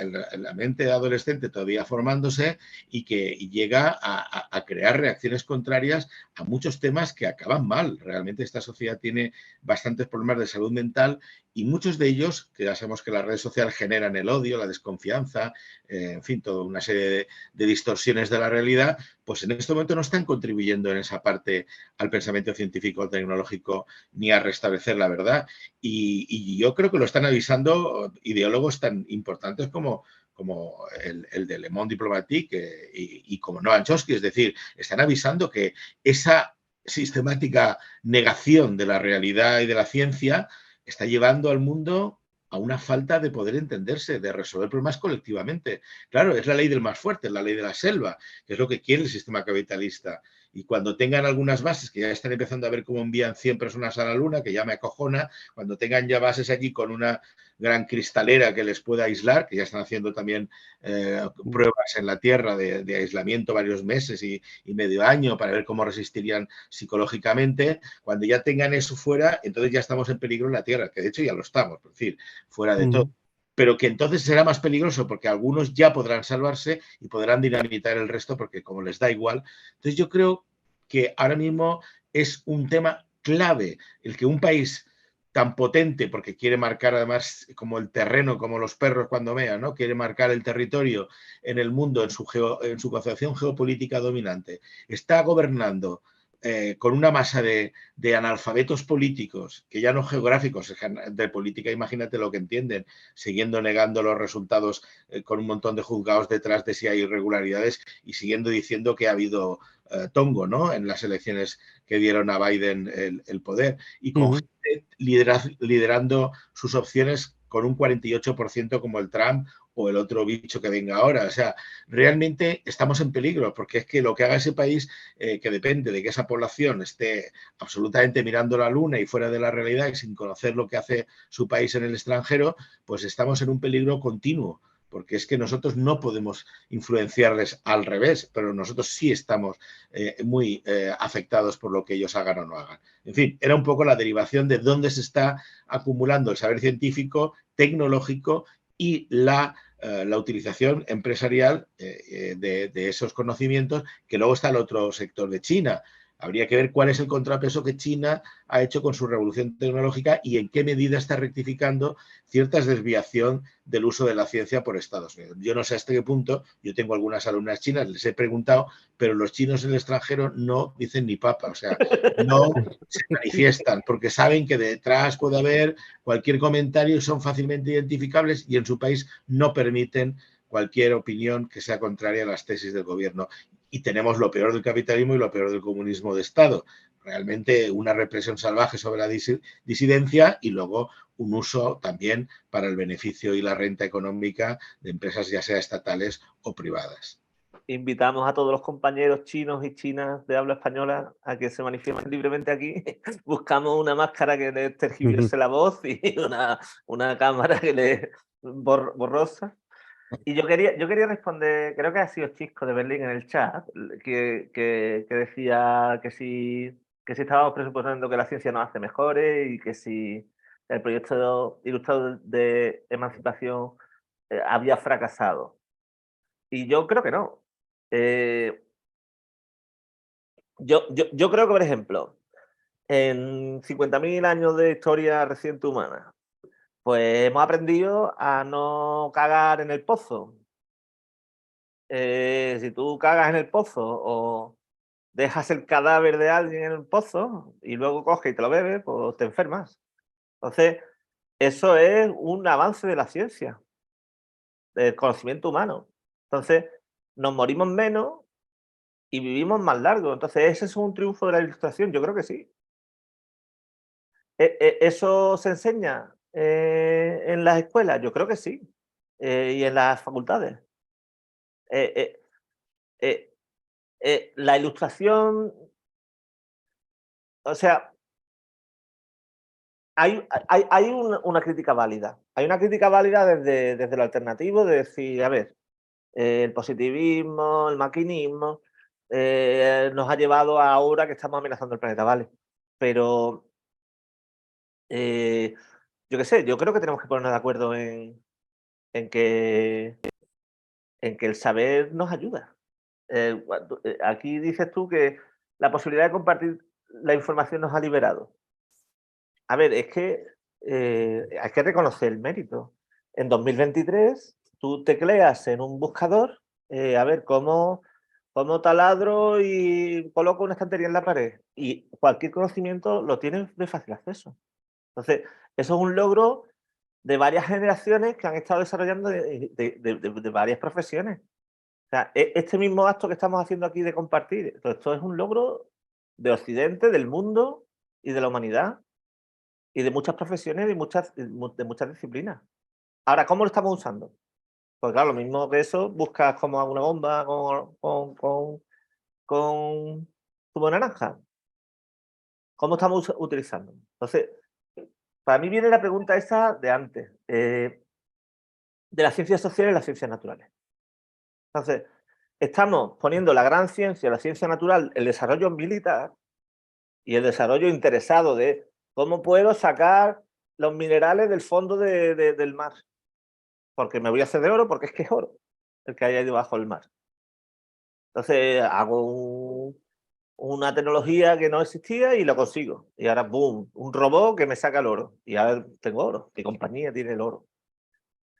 la mente de adolescente todavía formándose y que llega a crear reacciones contrarias a muchos temas que acaban mal. Realmente esta sociedad tiene bastantes problemas de salud mental y muchos de ellos, que ya sabemos que las redes sociales generan el odio, la desconfianza, en fin, toda una serie de distorsiones de la realidad, pues en este momento no están contribuyendo en esa parte al pensamiento científico o tecnológico ni a restablecer la verdad. Y yo creo que lo están avisando ideólogos periódicos tan importantes como el de Le Monde Diplomatique y como Noam Chomsky. Es decir, están avisando que esa sistemática negación de la realidad y de la ciencia está llevando al mundo a una falta de poder entenderse, de resolver problemas colectivamente. Claro, es la ley del más fuerte, es la ley de la selva, que es lo que quiere el sistema capitalista. Y cuando tengan algunas bases, que ya están empezando a ver cómo envían 100 personas a la Luna, que ya me acojona, cuando tengan ya bases aquí con una gran cristalera que les pueda aislar, que ya están haciendo también pruebas en la Tierra de aislamiento varios meses y medio año para ver cómo resistirían psicológicamente, cuando ya tengan eso fuera, entonces ya estamos en peligro en la Tierra, que de hecho ya lo estamos, es decir, fuera de todo. Pero que entonces será más peligroso porque algunos ya podrán salvarse y podrán dinamitar el resto porque como les da igual. Entonces yo creo que ahora mismo es un tema clave el que un país tan potente, porque quiere marcar además como el terreno, como los perros cuando mean, ¿no? Quiere marcar el territorio en el mundo, en su concepción geopolítica dominante, está gobernando con una masa de analfabetos políticos, que ya no geográficos, de política, imagínate lo que entienden, siguiendo negando los resultados con un montón de juzgados detrás de si hay irregularidades y siguiendo diciendo que ha habido tongo, ¿no? En las elecciones que dieron a Biden el poder y con gente liderando sus opciones con un 48% como el Trump o el otro bicho que venga ahora. O sea, realmente estamos en peligro porque es que lo que haga ese país, que depende de que esa población esté absolutamente mirando la luna y fuera de la realidad y sin conocer lo que hace su país en el extranjero, pues estamos en un peligro continuo. Porque es que nosotros no podemos influenciarles al revés, pero nosotros sí estamos muy afectados por lo que ellos hagan o no hagan. En fin, era un poco la derivación de dónde se está acumulando el saber científico, tecnológico y la utilización empresarial de esos conocimientos, que luego está el otro sector de China. Habría que ver cuál es el contrapeso que China ha hecho con su revolución tecnológica y en qué medida está rectificando cierta desviación del uso de la ciencia por Estados Unidos. Yo no sé hasta qué punto, yo tengo algunas alumnas chinas, les he preguntado, pero los chinos en el extranjero no dicen ni papa, o sea, no se manifiestan porque saben que detrás puede haber cualquier comentario y son fácilmente identificables y en su país no permiten cualquier opinión que sea contraria a las tesis del gobierno. Y tenemos lo peor del capitalismo y lo peor del comunismo de Estado. Realmente una represión salvaje sobre la disidencia y luego un uso también para el beneficio y la renta económica de empresas ya sea estatales o privadas. Invitamos a todos los compañeros chinos y chinas de habla española a que se manifiesten libremente aquí. Buscamos una máscara que les tergiverse la voz y una cámara que les borrosa. Y yo quería responder, creo que ha sido Chisco de Berlín en el chat, que decía que si estábamos presupuestando que la ciencia nos hace mejores y que si el proyecto ilustrado de emancipación había fracasado. Y yo creo que no. Yo creo que, por ejemplo, en 50.000 años de historia reciente humana, pues hemos aprendido a no cagar en el pozo. Si tú cagas en el pozo o dejas el cadáver de alguien en el pozo y luego coges y te lo bebes, pues te enfermas. Entonces, eso es un avance de la ciencia, del conocimiento humano. Entonces, nos morimos menos y vivimos más largo. Entonces, ese es un triunfo de la ilustración, yo creo que sí. ¿Eso se enseña en las escuelas? Yo creo que sí. Y en las facultades. Eh, eh, la ilustración, o sea, hay una crítica válida. Hay una crítica válida desde lo alternativo, de decir, a ver, el positivismo, el maquinismo, nos ha llevado a ahora que estamos amenazando el planeta, ¿vale? Pero, yo qué sé, yo creo que tenemos que ponernos de acuerdo en que el saber nos ayuda. Aquí dices tú que la posibilidad de compartir la información nos ha liberado. A ver, es que hay que reconocer el mérito. En 2023, tú tecleas en un buscador, a ver, cómo taladro y coloco una estantería en la pared. Y cualquier conocimiento lo tienes de fácil acceso. Entonces, eso es un logro de varias generaciones que han estado desarrollando de varias profesiones. O sea, este mismo acto que estamos haciendo aquí de compartir, esto es un logro de Occidente, del mundo y de la humanidad, y de muchas profesiones y de muchas disciplinas. Ahora, ¿cómo lo estamos usando? Pues claro, lo mismo que eso, buscas como hago una bomba con zumo de naranja. ¿Cómo estamos utilizando? Entonces, para mí viene la pregunta esa de antes, de las ciencias sociales y las ciencias naturales. Entonces, estamos poniendo la gran ciencia, la ciencia natural, el desarrollo militar y el desarrollo interesado de cómo puedo sacar los minerales del fondo del mar. Porque me voy a hacer de oro, porque es que es oro el que hay ahí debajo del mar. Entonces, hago una tecnología que no existía y lo consigo. Y ahora, boom, un robot que me saca el oro. Y ahora tengo oro. ¿Qué compañía tiene el oro?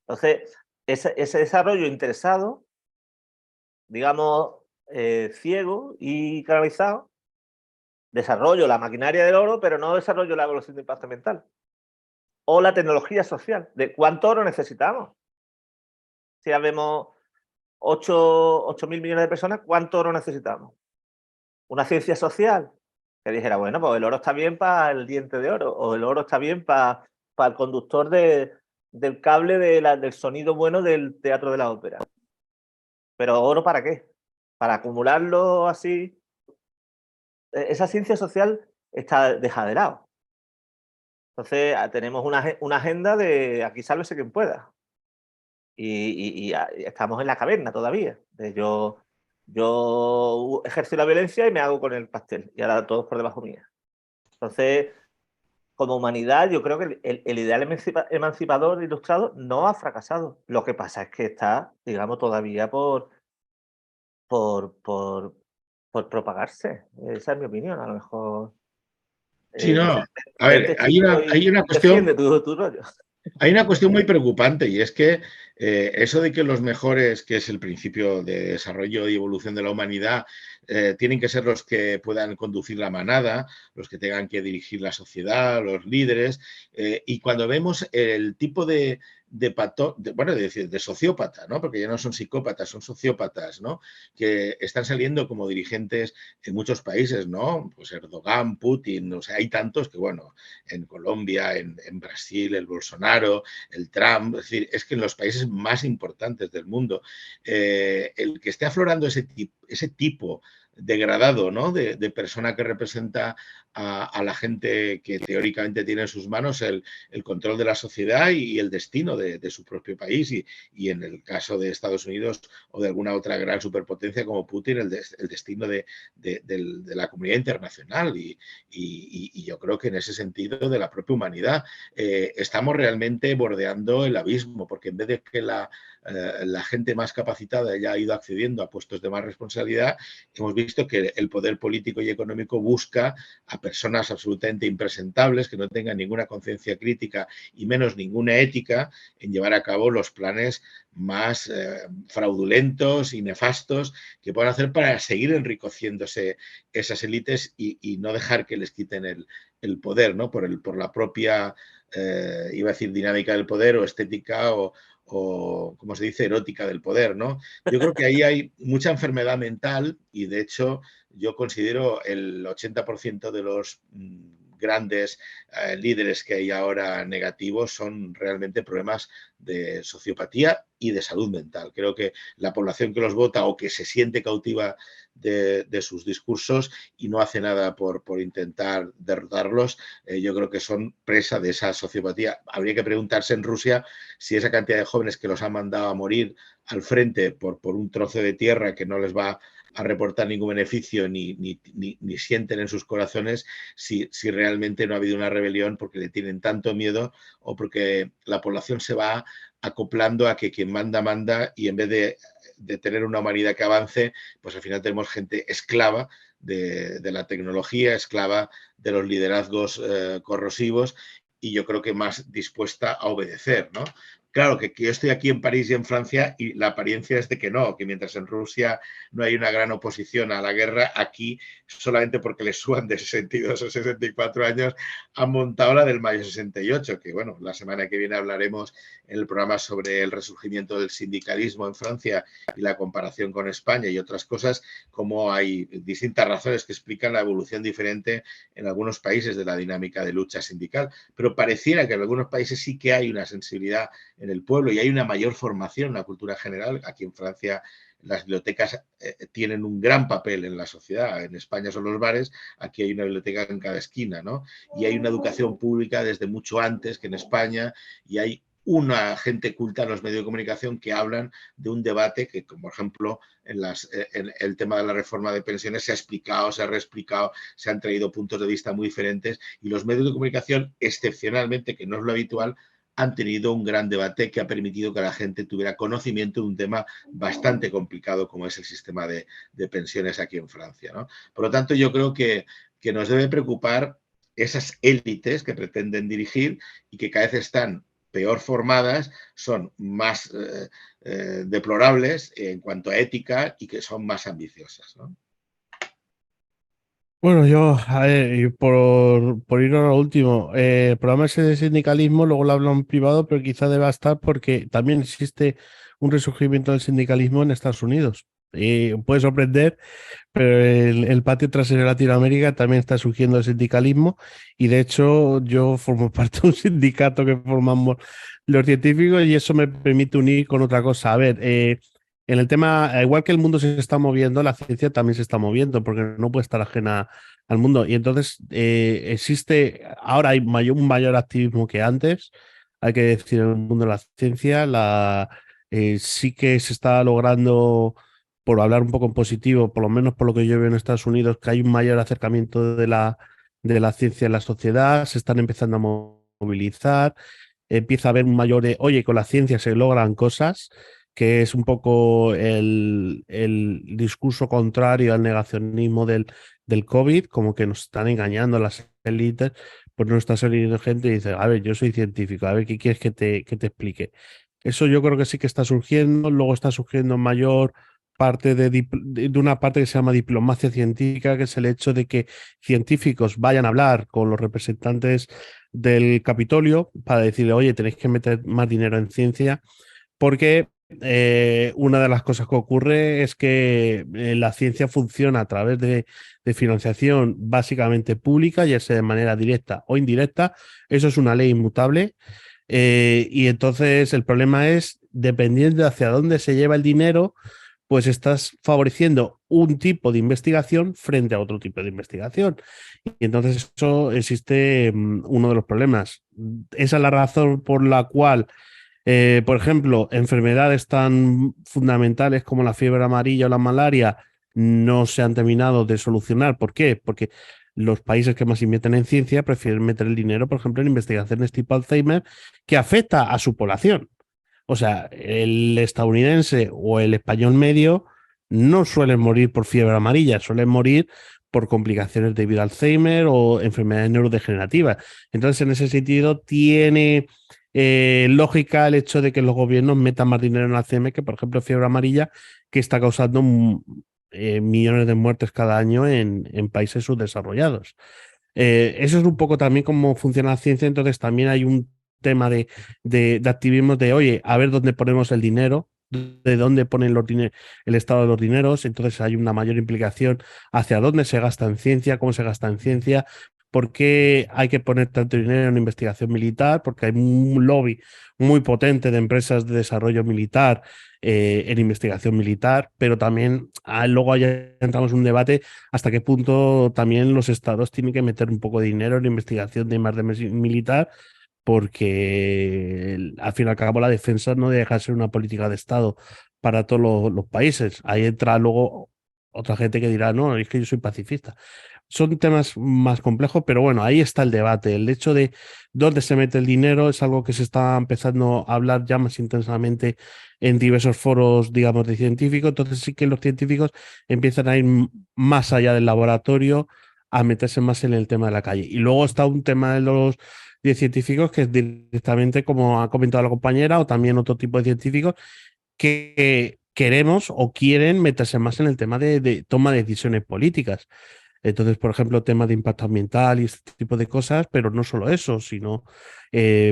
Entonces, ese desarrollo interesado, digamos, ciego y canalizado, desarrollo la maquinaria del oro, pero no desarrollo la evaluación de impacto ambiental. O la tecnología social, de cuánto oro necesitamos. Si ya vemos 8.000 millones de personas, ¿cuánto oro necesitamos? Una ciencia social que dijera, bueno, pues el oro está bien para el diente de oro, o el oro está bien para el conductor del cable del sonido bueno del teatro de la ópera. ¿Pero oro para qué? ¿Para acumularlo así? Esa ciencia social está dejada de lado. Entonces, tenemos una agenda de aquí sálvese quien pueda. Y estamos en la caverna todavía. Yo ejerzo la violencia y me hago con el pastel. Y ahora todos por debajo mía. Entonces, como humanidad, yo creo que el ideal emancipador ilustrado no ha fracasado. Lo que pasa es que está, digamos, todavía por propagarse. Esa es mi opinión, a lo mejor. Sí, No sé, no. A ver, hay una cuestión. Defiende tu rollo. Hay una cuestión muy preocupante y es que eso de que los mejores, que es el principio de desarrollo y evolución de la humanidad, tienen que ser los que puedan conducir la manada, los que tengan que dirigir la sociedad, los líderes, y cuando vemos el tipo de sociópata, ¿no? Porque ya no son psicópatas, son sociópatas, ¿no? Que están saliendo como dirigentes en muchos países, ¿no? Pues Erdogan, Putin, o sea, hay tantos que, bueno, en Colombia, en Brasil, el Bolsonaro, el Trump, es decir, es que en los países más importantes del mundo, el que esté aflorando ese tipo degradado, ¿no? de persona que representa a la gente que teóricamente tiene en sus manos el control de la sociedad y el destino de su propio país y en el caso de Estados Unidos o de alguna otra gran superpotencia como Putin, el destino de la comunidad internacional y yo creo que en ese sentido de la propia humanidad estamos realmente bordeando el abismo porque en vez de que la gente más capacitada ya ha ido accediendo a puestos de más responsabilidad, hemos visto que el poder político y económico busca a personas absolutamente impresentables que no tengan ninguna conciencia crítica y menos ninguna ética en llevar a cabo los planes más fraudulentos y nefastos que puedan hacer para seguir enriqueciéndose esas élites y no dejar que les quiten el poder, ¿no? Por la propia, iba a decir, dinámica del poder o estética o como se dice, erótica del poder, ¿no? Yo creo que ahí hay mucha enfermedad mental y, de hecho, yo considero el 80% de los grandes líderes que hay ahora negativos son realmente problemas de sociopatía y de salud mental. Creo que la población que los vota o que se siente cautiva de sus discursos y no hace nada por intentar derrotarlos, yo creo que son presa de esa sociopatía. Habría que preguntarse en Rusia si esa cantidad de jóvenes que los han mandado a morir al frente por un trozo de tierra que no les va a reportar ningún beneficio ni sienten en sus corazones si realmente no ha habido una rebelión porque le tienen tanto miedo o porque la población se va acoplando a que quien manda y en vez de tener una humanidad que avance, pues al final tenemos gente esclava de la tecnología, esclava de los liderazgos corrosivos y yo creo que más dispuesta a obedecer, ¿no? Claro, que yo estoy aquí en París y en Francia y la apariencia es de que no, que mientras en Rusia no hay una gran oposición a la guerra, aquí solamente porque les suban de 62 o 64 años han montado la del mayo 68, que bueno, la semana que viene hablaremos en el programa sobre el resurgimiento del sindicalismo en Francia y la comparación con España y otras cosas, como hay distintas razones que explican la evolución diferente en algunos países de la dinámica de lucha sindical, pero pareciera que en algunos países sí que hay una sensibilidad en el pueblo y hay una mayor formación, una cultura general. Aquí en Francia las bibliotecas tienen un gran papel en la sociedad. En España son los bares, aquí hay una biblioteca en cada esquina, ¿no? Y hay una educación pública desde mucho antes que en España y hay una gente culta en los medios de comunicación que hablan de un debate que, como por ejemplo, en el tema de la reforma de pensiones se ha explicado, se ha reexplicado, se han traído puntos de vista muy diferentes y los medios de comunicación, excepcionalmente, que no es lo habitual, han tenido un gran debate que ha permitido que la gente tuviera conocimiento de un tema bastante complicado como es el sistema de pensiones aquí en Francia, ¿no? Por lo tanto, yo creo que nos debe preocupar esas élites que pretenden dirigir y que cada vez están peor formadas, son más deplorables en cuanto a ética y que son más ambiciosas, ¿no? Bueno, yo, a ver, y por ir a lo último, el programa ese de sindicalismo, luego lo hablo en privado, pero quizá deba estar porque también existe un resurgimiento del sindicalismo en Estados Unidos. Y puede sorprender, pero el patio trasero de Latinoamérica también está surgiendo el sindicalismo y de hecho yo formo parte de un sindicato que formamos los científicos y eso me permite unir con otra cosa. A ver, en el tema, igual que el mundo se está moviendo, la ciencia también se está moviendo porque no puede estar ajena al mundo y entonces ahora hay un mayor activismo que antes, hay que decir, en el mundo de la ciencia, sí que se está logrando, por hablar un poco en positivo, por lo menos por lo que yo veo en Estados Unidos, que hay un mayor acercamiento de la ciencia en la sociedad, se están empezando a movilizar, empieza a haber un mayor oye, con la ciencia se logran cosas, que es un poco el discurso contrario al negacionismo del COVID, como que nos están engañando las élites, pues no está saliendo gente y dice, a ver, yo soy científico, a ver, ¿qué quieres que te explique? Eso yo creo que sí que está surgiendo, luego está surgiendo mayor parte de una parte que se llama diplomacia científica, que es el hecho de que científicos vayan a hablar con los representantes del Capitolio para decirle, oye, tenéis que meter más dinero en ciencia, porque una de las cosas que ocurre es que la ciencia funciona a través de financiación básicamente pública, ya sea de manera directa o indirecta. Eso es una ley inmutable. Y entonces el problema es, dependiendo de hacia dónde se lleva el dinero, pues estás favoreciendo un tipo de investigación frente a otro tipo de investigación. Y entonces eso existe uno de los problemas. Esa es la razón por la cual, por ejemplo, enfermedades tan fundamentales como la fiebre amarilla o la malaria no se han terminado de solucionar. ¿Por qué? Porque los países que más invierten en ciencia prefieren meter el dinero, por ejemplo, en investigaciones tipo Alzheimer, que afecta a su población. O sea, el estadounidense o el español medio no suelen morir por fiebre amarilla, suelen morir por complicaciones debido a Alzheimer o enfermedades neurodegenerativas. Entonces, en ese sentido, tiene lógica el hecho de que los gobiernos metan más dinero en Alzheimer que, por ejemplo, fiebre amarilla, que está causando millones de muertes cada año en países subdesarrollados. Eso es un poco también cómo funciona la ciencia, entonces también hay un tema de activismo de, oye, a ver dónde ponemos el dinero, de dónde ponen el estado de los dineros, entonces hay una mayor implicación hacia dónde se gasta en ciencia, cómo se gasta en ciencia, por qué hay que poner tanto dinero en investigación militar, porque hay un lobby muy potente de empresas de desarrollo militar en investigación militar, pero también luego ya entramos en un debate hasta qué punto también los estados tienen que meter un poco de dinero en investigación de más de militar, porque al fin y al cabo la defensa no deja de ser una política de Estado para todos los países. Ahí entra luego otra gente que dirá, no, es que yo soy pacifista. Son temas más complejos, pero bueno, ahí está el debate. El hecho de dónde se mete el dinero es algo que se está empezando a hablar ya más intensamente en diversos foros, digamos, de científicos. Entonces sí que los científicos empiezan a ir más allá del laboratorio, a meterse más en el tema de la calle. Y luego está un tema de científicos que es directamente, como ha comentado la compañera, o también otro tipo de científicos que queremos o quieren meterse más en el tema de toma de decisiones políticas. Entonces, por ejemplo, temas de impacto ambiental y este tipo de cosas, pero no solo eso, sino,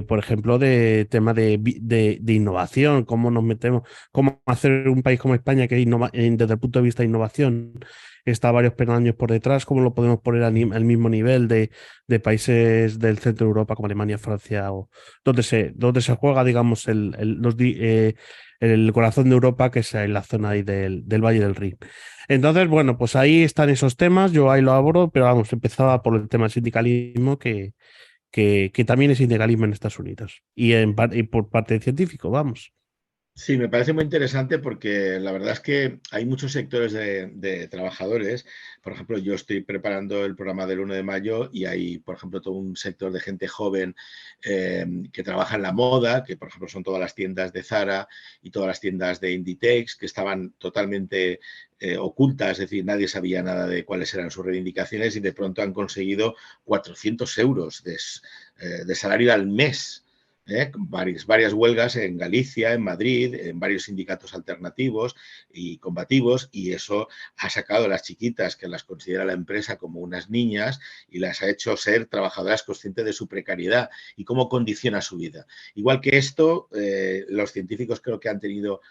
por ejemplo, de tema de innovación, cómo nos metemos, cómo hacer un país como España, que desde el punto de vista de innovación está varios peldaños por detrás, cómo lo podemos poner al mismo nivel de países del centro de Europa como Alemania, Francia, o donde se juega, digamos, el corazón de Europa, que es en la zona ahí del Valle del Rin. Entonces, bueno, pues ahí están esos temas, yo ahí lo abro, pero vamos, empezaba por el tema del sindicalismo, que también es sindicalismo en Estados Unidos y por parte del científico, vamos. Sí, me parece muy interesante porque la verdad es que hay muchos sectores de trabajadores. Por ejemplo, yo estoy preparando el programa del 1 de mayo y hay, por ejemplo, todo un sector de gente joven que trabaja en la moda, que por ejemplo son todas las tiendas de Zara y todas las tiendas de Inditex, que estaban totalmente ocultas, es decir, nadie sabía nada de cuáles eran sus reivindicaciones y de pronto han conseguido 400 euros de salario al mes. Varias huelgas en Galicia, en Madrid, en varios sindicatos alternativos y combativos, y eso ha sacado a las chiquitas, que las considera la empresa como unas niñas, y las ha hecho ser trabajadoras conscientes de su precariedad y cómo condiciona su vida. Igual que esto, los científicos creo que han tenido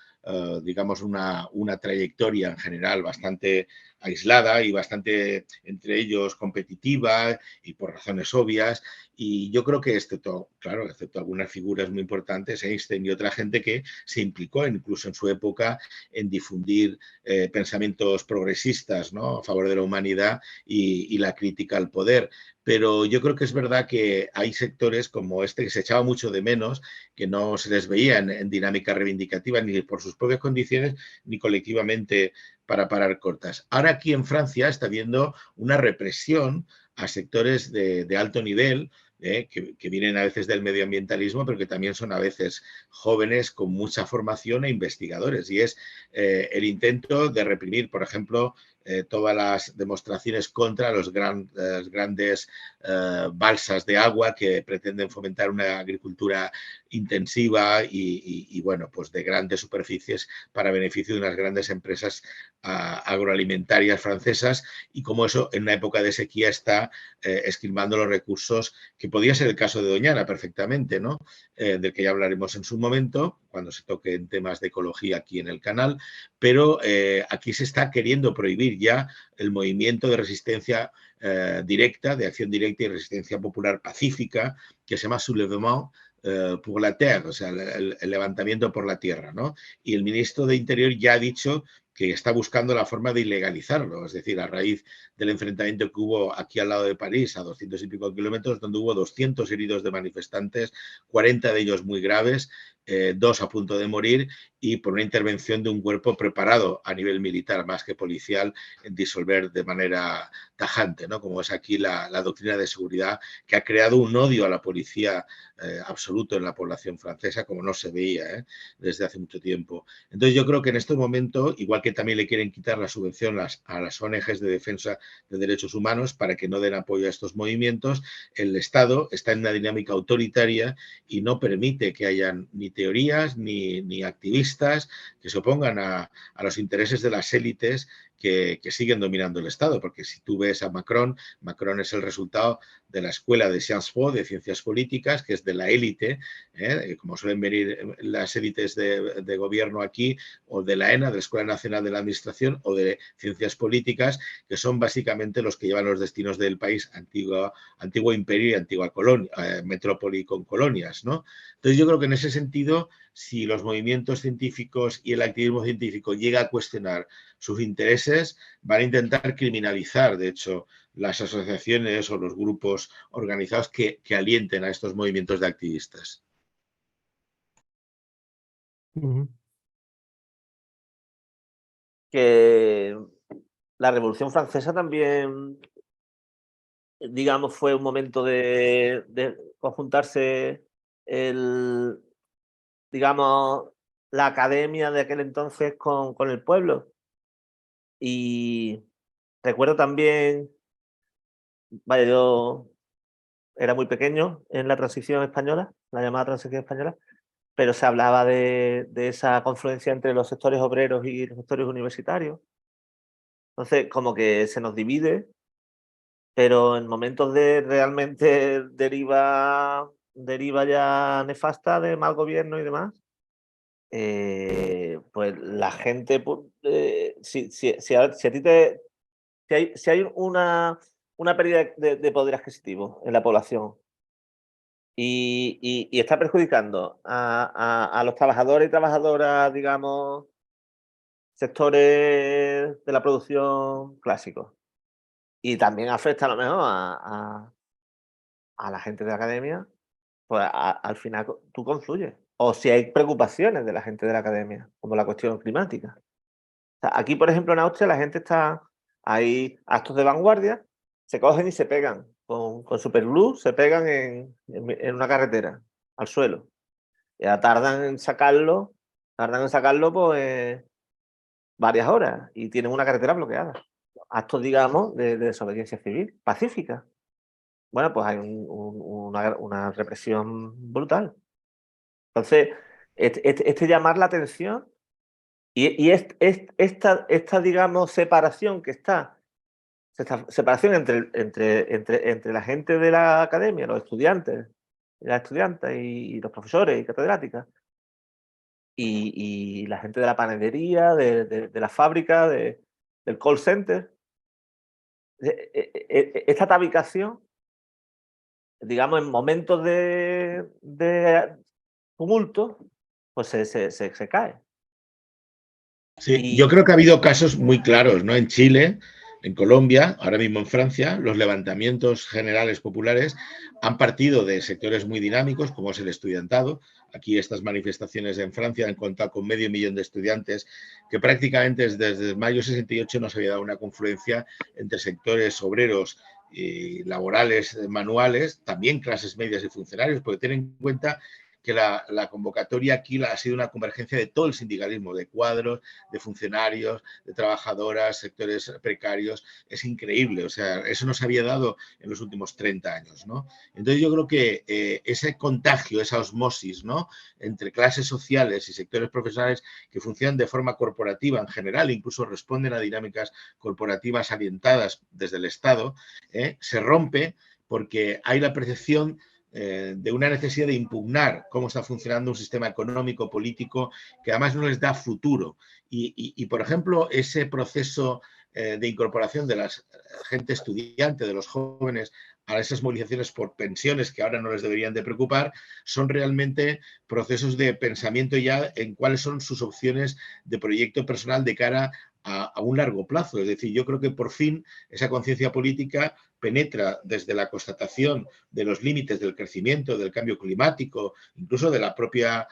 digamos, una trayectoria en general bastante aislada y bastante, entre ellos, competitiva y por razones obvias. Y yo creo que, excepto algunas figuras muy importantes, Einstein y otra gente que se implicó incluso en su época en difundir pensamientos progresistas, ¿no?, a favor de la humanidad y la crítica al poder. Pero yo creo que es verdad que hay sectores como este que se echaba mucho de menos, que no se les veía en dinámica reivindicativa ni por sus propias condiciones ni colectivamente para parar cortas. Ahora aquí en Francia está habiendo una represión a sectores de alto nivel, que vienen a veces del medioambientalismo, pero que también son a veces jóvenes con mucha formación e investigadores. Y es el intento de reprimir, por ejemplo, todas las demostraciones contra los grandes balsas de agua que pretenden fomentar una agricultura intensiva y bueno, pues de grandes superficies para beneficio de unas grandes empresas agroalimentarias francesas, y como eso en una época de sequía está esquilmando los recursos, que podía ser el caso de Doñana perfectamente, ¿no? Del que ya hablaremos en su momento, cuando se toque en temas de ecología aquí en el canal, pero aquí se está queriendo prohibir ya el movimiento de resistencia directa, de acción directa y resistencia popular pacífica, que se llama Soulèvement pour la terre, o sea, el levantamiento por la tierra, ¿no? Y el ministro de Interior ya ha dicho que está buscando la forma de ilegalizarlo, es decir, a raíz del enfrentamiento que hubo aquí al lado de París, a 200 y pico kilómetros, donde hubo 200 heridos de manifestantes, 40 de ellos muy graves, 2 a punto de morir, y por una intervención de un cuerpo preparado a nivel militar más que policial en disolver de manera tajante, ¿no?, como es aquí la doctrina de seguridad, que ha creado un odio a la policía absoluto en la población francesa, como no se veía desde hace mucho tiempo. Entonces yo creo que en estos momentos, igual que también le quieren quitar la subvención a las ONGs de defensa de derechos humanos para que no den apoyo a estos movimientos, el Estado está en una dinámica autoritaria y no permite que hayan ni teorías ni activistas que se opongan a los intereses de las élites que siguen dominando el Estado, porque si tú ves a Macron es el resultado de la escuela de Sciences Po, de ciencias políticas, que es de la élite, como suelen venir las élites de gobierno aquí, o de la ENA, de la Escuela Nacional de la Administración, o de ciencias políticas, que son básicamente los que llevan los destinos del país, antiguo imperio y antigua colonia, metrópoli con colonias, ¿no? Entonces yo creo que en ese sentido, si los movimientos científicos y el activismo científico llega a cuestionar sus intereses, van a intentar criminalizar, de hecho, las asociaciones o los grupos organizados que alienten a estos movimientos de activistas. Que la Revolución Francesa también, digamos, fue un momento de conjuntarse digamos, la academia de aquel entonces con el pueblo. Y recuerdo también, vaya, yo era muy pequeño en la transición española, la llamada transición española, pero se hablaba de esa confluencia entre los sectores obreros y los sectores universitarios. Entonces, como que se nos divide, pero en momentos de realmente deriva ya nefasta de mal gobierno y demás, pues la gente, si a ti si hay una pérdida de poder adquisitivo en la población y está perjudicando a los trabajadores y trabajadoras, digamos, sectores de la producción clásicos, y también afecta a lo mejor a la gente de la academia, pues al final tú confluyes. O si hay preocupaciones de la gente de la academia, como la cuestión climática. O sea, aquí, por ejemplo, en Austria, la gente hay actos de vanguardia, se cogen y se pegan con superglue, se pegan en una carretera, al suelo. Ya tardan en sacarlo pues varias horas y tienen una carretera bloqueada. Actos, digamos, de desobediencia civil, pacífica. Bueno, pues hay una represión brutal. Entonces, este llamar la atención y esta, digamos, separación que esta separación entre la gente de la academia, los estudiantes, las estudiantes y los profesores y catedráticas, y la gente de la panadería, de la fábrica, del call center, esta tabicación, digamos, en momentos de tumulto, pues se cae. Sí, yo creo que ha habido casos muy claros, ¿no? En Chile, en Colombia, ahora mismo en Francia, los levantamientos generales populares han partido de sectores muy dinámicos, como es el estudiantado. Aquí estas manifestaciones en Francia han contado con 500.000 de estudiantes, que prácticamente desde mayo de 68 no se había dado una confluencia entre sectores obreros y laborales, manuales, también clases medias y funcionarios, porque ten en cuenta que la convocatoria aquí ha sido una convergencia de todo el sindicalismo, de cuadros, de funcionarios, de trabajadoras, sectores precarios. Es increíble, o sea, eso no se había dado en los últimos 30 años, ¿no? Entonces yo creo que ese contagio, esa osmosis, ¿no?, entre clases sociales y sectores profesionales que funcionan de forma corporativa en general, incluso responden a dinámicas corporativas orientadas desde el Estado, se rompe porque hay la percepción de una necesidad de impugnar cómo está funcionando un sistema económico, político, que además no les da futuro. Y por ejemplo, ese proceso de incorporación de la gente estudiante, de los jóvenes, a esas movilizaciones por pensiones que ahora no les deberían de preocupar, son realmente procesos de pensamiento ya en cuáles son sus opciones de proyecto personal de cara a un largo plazo. Es decir, yo creo que por fin esa conciencia política penetra desde la constatación de los límites del crecimiento, del cambio climático, incluso de la propia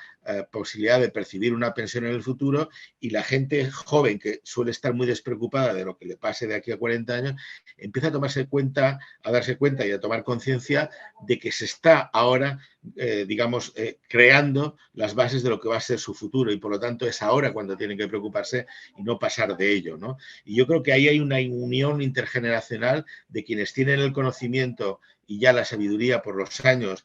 posibilidad de percibir una pensión en el futuro, y la gente joven, que suele estar muy despreocupada de lo que le pase de aquí a 40 años, empieza a darse cuenta y a tomar conciencia de que se está ahora, creando las bases de lo que va a ser su futuro, y por lo tanto es ahora cuando tienen que preocuparse y no pasar de ello, ¿no? Y yo creo que ahí hay una unión intergeneracional de quienes tienen el conocimiento y ya la sabiduría por los años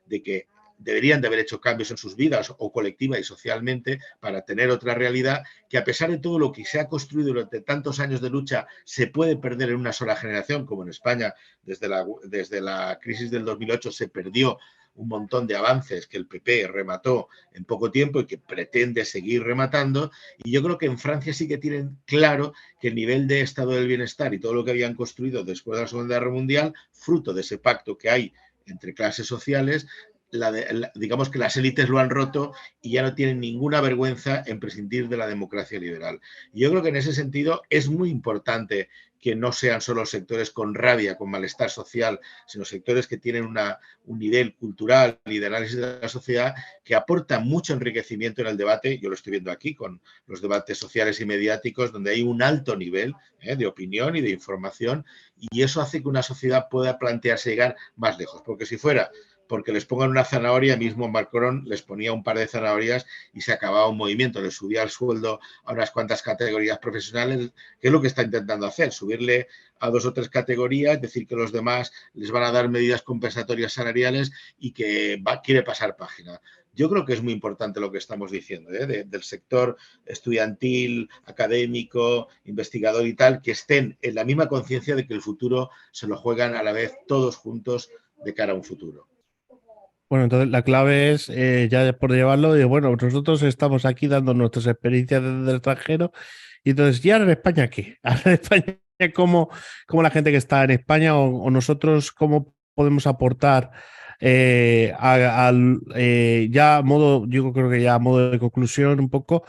de que deberían de haber hecho cambios en sus vidas o colectiva y socialmente para tener otra realidad, que a pesar de todo lo que se ha construido durante tantos años de lucha se puede perder en una sola generación, como en España desde la crisis del 2008 se perdió un montón de avances que el PP remató en poco tiempo y que pretende seguir rematando. Y yo creo que en Francia sí que tienen claro que el nivel de estado del bienestar y todo lo que habían construido después de la Segunda Guerra Mundial, fruto de ese pacto que hay entre clases sociales, digamos que las élites lo han roto y ya no tienen ninguna vergüenza en prescindir de la democracia liberal. Y yo creo que en ese sentido es muy importante que no sean solo sectores con rabia, con malestar social, sino sectores que tienen un nivel cultural y de análisis de la sociedad que aportan mucho enriquecimiento en el debate. Yo lo estoy viendo aquí con los debates sociales y mediáticos, donde hay un alto nivel de opinión y de información, y eso hace que una sociedad pueda plantearse llegar más lejos, porque si fuera porque les pongan una zanahoria, mismo Macron les ponía un par de zanahorias y se acababa un movimiento, les subía el sueldo a unas cuantas categorías profesionales, que es lo que está intentando hacer, subirle a 2 o 3 categorías, decir que los demás les van a dar medidas compensatorias salariales y que quiere pasar página. Yo creo que es muy importante lo que estamos diciendo, del sector estudiantil, académico, investigador y tal, que estén en la misma conciencia de que el futuro se lo juegan a la vez todos juntos de cara a un futuro. Bueno, entonces la clave es, ya por llevarlo, de bueno, nosotros estamos aquí dando nuestras experiencias desde el extranjero, y entonces, ¿y ahora en España qué? Ahora en España, ¿cómo la gente que está en España o nosotros cómo podemos aportar ya a modo, yo creo que ya a modo de conclusión un poco,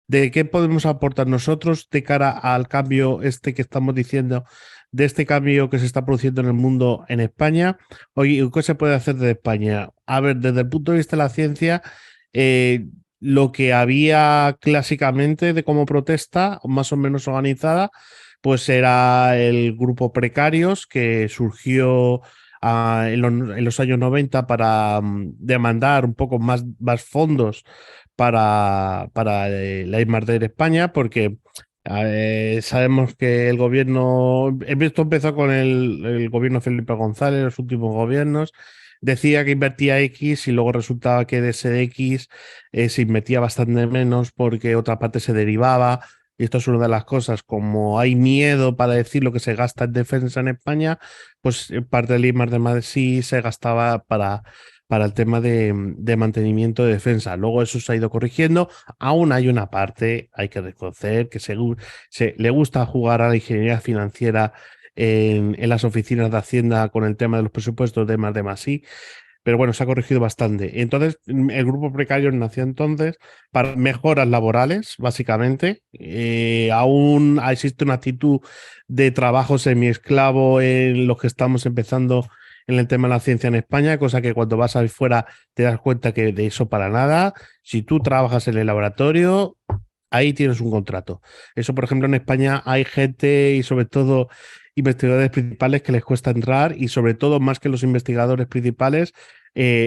de qué podemos aportar nosotros de cara al cambio que estamos diciendo, de este cambio que se está produciendo en el mundo en España? Oye, ¿qué se puede hacer desde España? A ver, desde el punto de vista de la ciencia, lo que había clásicamente de como protesta, más o menos organizada, pues era el grupo Precarios, que surgió en los años 90 para demandar un poco más fondos para la I+D en España, porque sabemos que el gobierno, esto empezó con el gobierno Felipe González, los últimos gobiernos, decía que invertía X y luego resultaba que de ese X se invertía bastante menos porque otra parte se derivaba. Y esto es una de las cosas, como hay miedo para decir lo que se gasta en defensa en España, pues parte del I+D sí se gastaba para el tema de mantenimiento de defensa. Luego eso se ha ido corrigiendo. Aún hay una parte, hay que reconocer, que le gusta jugar a la ingeniería financiera en las oficinas de Hacienda con el tema de los presupuestos de I+D+I, pero bueno, se ha corregido bastante. Entonces, el grupo Precario nació entonces para mejoras laborales, básicamente. Aún existe una actitud de trabajo semiesclavo en los que estamos empezando en el tema de la ciencia en España, cosa que cuando vas afuera te das cuenta que de eso para nada. Si tú trabajas en el laboratorio, ahí tienes un contrato. Eso, por ejemplo, en España hay gente y sobre todo investigadores principales que les cuesta entrar, y sobre todo más que los investigadores principales,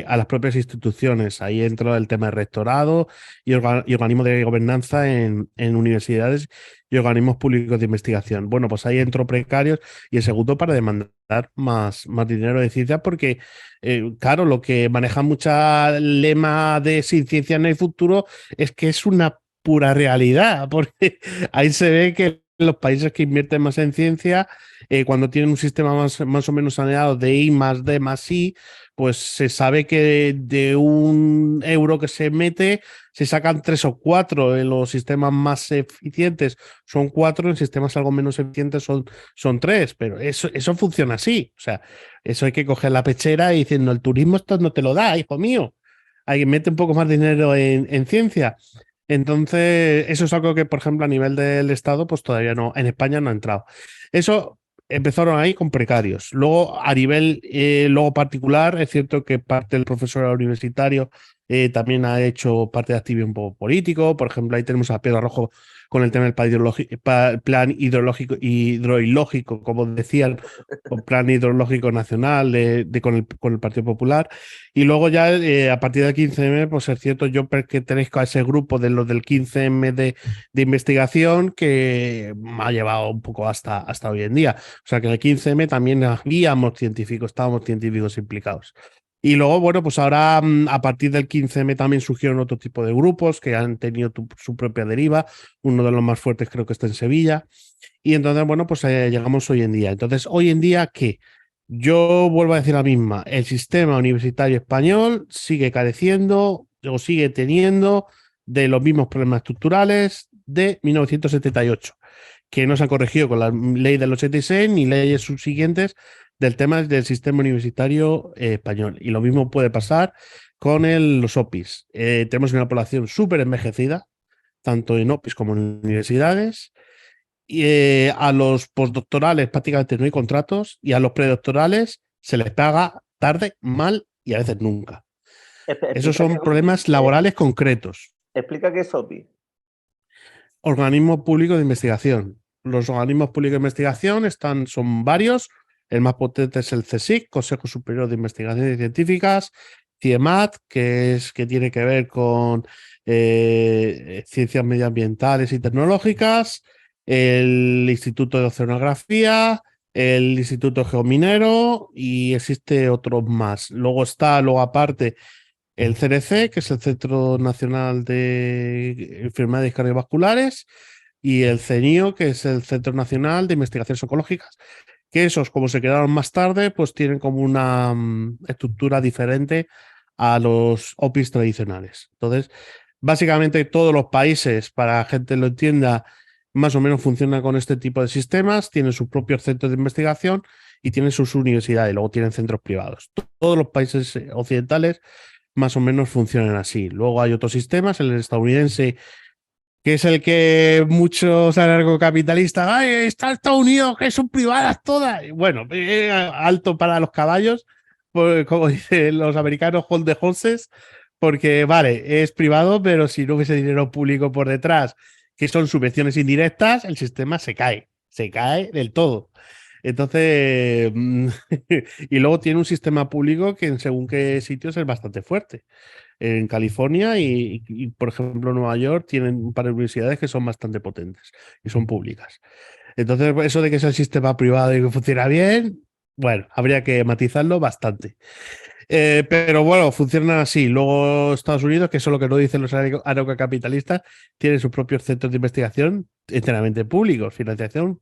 a las propias instituciones. Ahí entra el tema de rectorado y organismos de gobernanza en universidades y organismos públicos de investigación. Bueno, pues ahí entró Precarios, y el segundo para demandar más dinero de ciencia, porque claro, lo que maneja mucha lema de sin ciencia no hay futuro es que es una pura realidad, porque ahí se ve que los países que invierten más en ciencia, cuando tienen un sistema más o menos saneado de I+D+I, pues se sabe que de un euro que se mete, se sacan 3 o 4. En los sistemas más eficientes son 4, en sistemas algo menos eficientes son 3, pero eso funciona así. O sea, eso hay que coger la pechera y diciendo, el turismo esto no te lo da, hijo mío. Hay que meter un poco más dinero en ciencia. Entonces, eso es algo que, por ejemplo, a nivel del Estado, pues todavía no, en España no ha entrado. Eso empezaron ahí con Precarios. Luego, a nivel luego particular, es cierto que parte del profesorado universitario también ha hecho parte de activismo político. Por ejemplo, ahí tenemos a Pedro Rojo con el tema del plan hidrológico, como decían, con plan hidrológico nacional con el Partido Popular. Y luego ya a partir del 15M, pues es cierto, yo pertenezco a ese grupo de los del 15M de investigación, que me ha llevado un poco hasta hoy en día. O sea que en el 15M también estábamos científicos implicados. Y luego, bueno, pues ahora a partir del 15M también surgieron otro tipo de grupos que han tenido su propia deriva. Uno de los más fuertes creo que está en Sevilla. Y entonces, bueno, pues llegamos hoy en día. Entonces, hoy en día, ¿qué? Yo vuelvo a decir la misma. El sistema universitario español sigue careciendo o sigue teniendo de los mismos problemas estructurales de 1978, que no se han corregido con la ley del 86 ni leyes subsiguientes del tema del sistema universitario español. Y lo mismo puede pasar con los OPIs. Tenemos una población súper envejecida, tanto en OPIs como en universidades. Y a los postdoctorales prácticamente no hay contratos, y a los predoctorales se les paga tarde, mal y a veces nunca. Esos son problemas laborales concretos. Explica qué es OPI. Organismo público de investigación. Los organismos públicos de investigación son varios. El más potente es el CSIC, Consejo Superior de Investigaciones Científicas, CIEMAT, que tiene que ver con ciencias medioambientales y tecnológicas, el Instituto de Oceanografía, el Instituto Geominero y existe otros más. Luego aparte el CNC, que es el Centro Nacional de Enfermedades Cardiovasculares, y el CENIO, que es el Centro Nacional de Investigaciones Oncológicas, que esos, como se quedaron más tarde, pues tienen como una estructura diferente a los OPIs tradicionales. Entonces, básicamente todos los países, para que la gente lo entienda, más o menos funcionan con este tipo de sistemas, tienen sus propios centros de investigación y tienen sus universidades, luego tienen centros privados. Todos los países occidentales más o menos funcionan así. Luego hay otros sistemas, el estadounidense, que es el que muchos anarcocapitalistas, ¡ay, está Estados Unidos, que son privadas todas! Bueno, alto para los caballos, pues, como dicen los americanos, hold the horses, porque vale, es privado, pero si no hubiese dinero público por detrás, que son subvenciones indirectas, el sistema se cae del todo. Entonces, y luego tiene un sistema público que en según qué sitios es bastante fuerte. En California y, por ejemplo, Nueva York tienen un par de universidades que son bastante potentes y son públicas. Entonces, eso de que es el sistema privado y que funciona bien, bueno, habría que matizarlo bastante. Pero bueno, funcionan así. Luego Estados Unidos, que eso es lo que no dicen los anarcocapitalistas, tiene sus propios centros de investigación enteramente públicos, financiación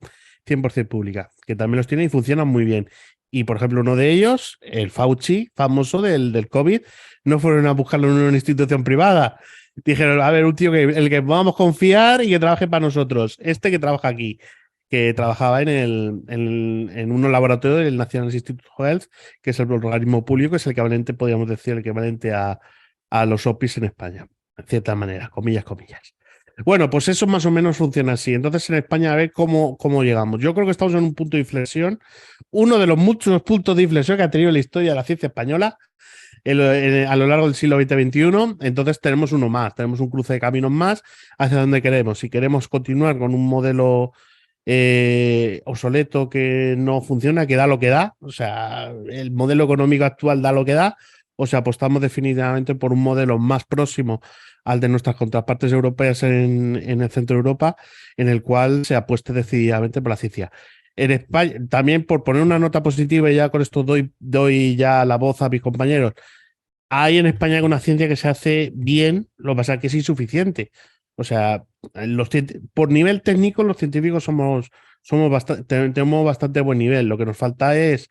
100% pública, que también los tiene y funcionan muy bien. Y, por ejemplo, uno de ellos, el Fauci, famoso del COVID, no fueron a buscarlo en una institución privada. Dijeron, a ver, un tío el que podamos confiar y que trabaje para nosotros. Este que trabaja aquí, que trabajaba en unos laboratorios del National Institute of Health, que es el organismo público, es el equivalente, podríamos decir, el equivalente a los OPIs en España, en cierta manera, comillas, comillas. Bueno, pues eso más o menos funciona así. Entonces, en España, a ver cómo llegamos. Yo creo que estamos en un punto de inflexión, uno de los muchos puntos de inflexión que ha tenido la historia de la ciencia española a lo largo del siglo XX-XXI. Entonces, tenemos uno más, tenemos un cruce de caminos más hacia donde queremos. Si queremos continuar con un modelo obsoleto que no funciona, que da lo que da, o sea, el modelo económico actual da lo que da, o sea, apostamos definitivamente por un modelo más próximo al de nuestras contrapartes europeas en el centro de Europa, en el cual se apueste decididamente por la ciencia. En España, también por poner una nota positiva, y ya con esto doy ya la voz a mis compañeros, hay en España una ciencia que se hace bien, lo que pasa es que es insuficiente. O sea, por nivel técnico, los científicos tenemos bastante buen nivel. Lo que nos falta es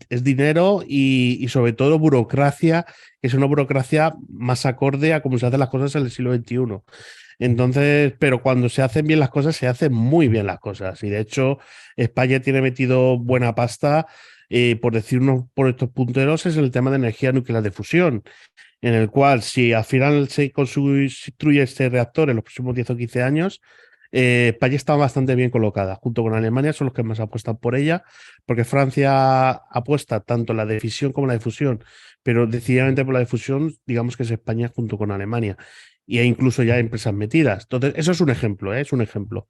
dinero y sobre todo burocracia, que es una burocracia más acorde a cómo se hacen las cosas en el siglo XXI. Entonces, pero cuando se hacen bien las cosas, se hacen muy bien las cosas. Y de hecho, España tiene metido buena pasta, por decirnos por estos punteros, es el tema de energía nuclear de fusión, en el cual si al final se construye este reactor en los próximos 10 o 15 años, España está bastante bien colocada, junto con Alemania, son los que más apuestan por ella, porque Francia apuesta tanto la de fisión como la de fusión, pero decididamente por la de fusión, digamos que es España junto con Alemania, y hay incluso ya empresas metidas. Entonces, eso es un ejemplo, es un ejemplo.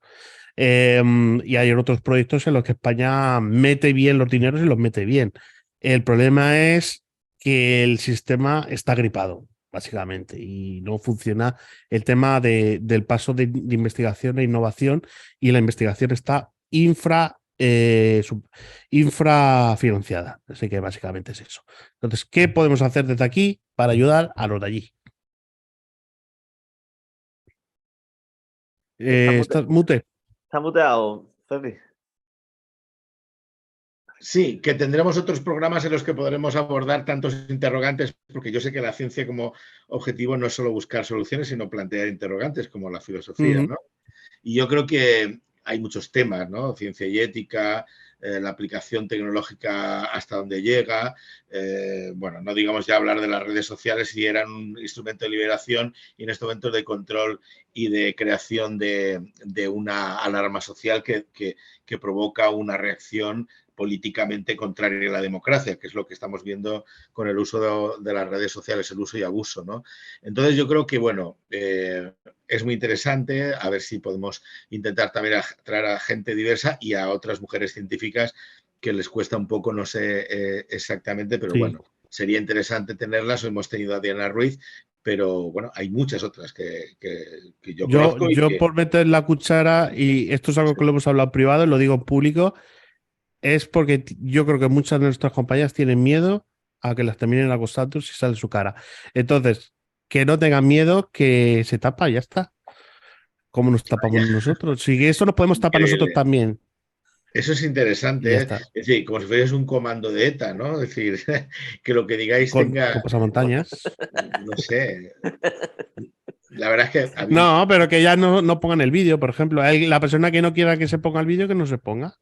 Y hay otros proyectos en los que España mete bien los dineros y los mete bien. El problema es que el sistema está gripado, básicamente, y no funciona el tema del paso de investigación e innovación, y la investigación está infrafinanciada. Así que básicamente es eso. Entonces, ¿qué podemos hacer desde aquí para ayudar a los de allí? ¿Estás mute? Está muteado, Feli. Sí, que tendremos otros programas en los que podremos abordar tantos interrogantes, porque yo sé que la ciencia como objetivo no es solo buscar soluciones, sino plantear interrogantes como la filosofía, ¿no? Y yo creo que hay muchos temas, ¿no? Ciencia y ética, la aplicación tecnológica hasta dónde llega, bueno, no digamos ya hablar de las redes sociales si eran un instrumento de liberación y en este momento de control y de creación de una alarma social que provoca una reacción políticamente contraria a la democracia, que es lo que estamos viendo con el uso de las redes sociales, el uso y abuso, ¿no? Entonces yo creo que, bueno, es muy interesante, a ver si podemos intentar también traer a gente diversa y a otras mujeres científicas que les cuesta un poco, no sé exactamente, pero Sí. bueno, sería interesante tenerlas. Hoy hemos tenido a Diana Ruiz, pero bueno, hay muchas otras que yo conozco. Yo por meter la cuchara, y esto es algo que lo hemos hablado en privado, lo digo en público, es porque yo creo que muchas de nuestras compañeras tienen miedo a que las terminen acosando si sale su cara. Entonces, que no tengan miedo, que se tapa, ya está. Como nos tapamos nosotros. Si eso nos podemos tapar nosotros Increíble. también. Eso es Y interesante, ya ¿eh? está. Es decir, como si fueras un comando de ETA, ¿no? Es decir, que lo que digáis Con tenga, pasamontañas. no sé. La verdad es que a mí, No, pero que ya no pongan el vídeo, por ejemplo. La persona que no quiera que se ponga el vídeo, que no se ponga.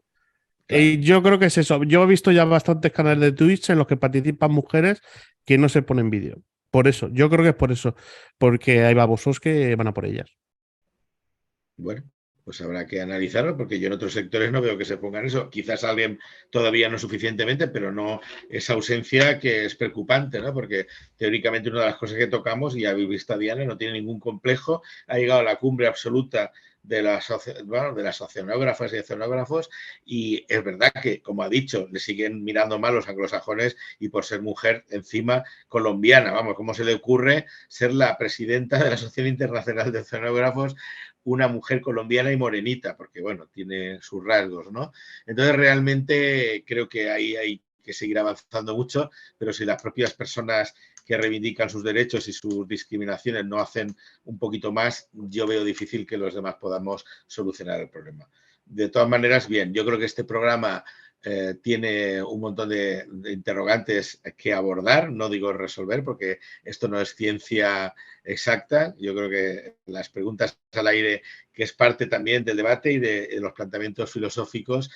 claro, Y yo creo que es eso. Yo he visto ya bastantes canales de Twitch en los que participan mujeres que no se ponen vídeo. Por eso, yo creo que es por eso. Porque hay babosos que van a por ellas. bueno, pues habrá que analizarlo porque yo en otros sectores no veo que se pongan eso. Quizás alguien todavía no suficientemente, pero no esa ausencia que es preocupante, ¿no? Porque teóricamente una de las cosas que tocamos, y ya habéis visto a Diana, no tiene ningún complejo, ha llegado a la cumbre absoluta de las oceanógrafas y oceanógrafos, y es verdad que, como ha dicho, le siguen mirando mal los anglosajones y por ser mujer encima colombiana. Vamos, ¿cómo se le ocurre ser la presidenta de la Asociación Internacional de Oceanógrafos una mujer colombiana y morenita? Porque, bueno, tiene sus rasgos, ¿no? Entonces, realmente creo que ahí hay que seguir avanzando mucho, pero si las propias personas que reivindican sus derechos y sus discriminaciones no hacen un poquito más, yo veo difícil que los demás podamos solucionar el problema. De todas maneras, bien, yo creo que este programa tiene un montón de interrogantes que abordar, no digo resolver, porque esto no es ciencia exacta. Yo creo que las preguntas al aire, que es parte también del debate y de los planteamientos filosóficos,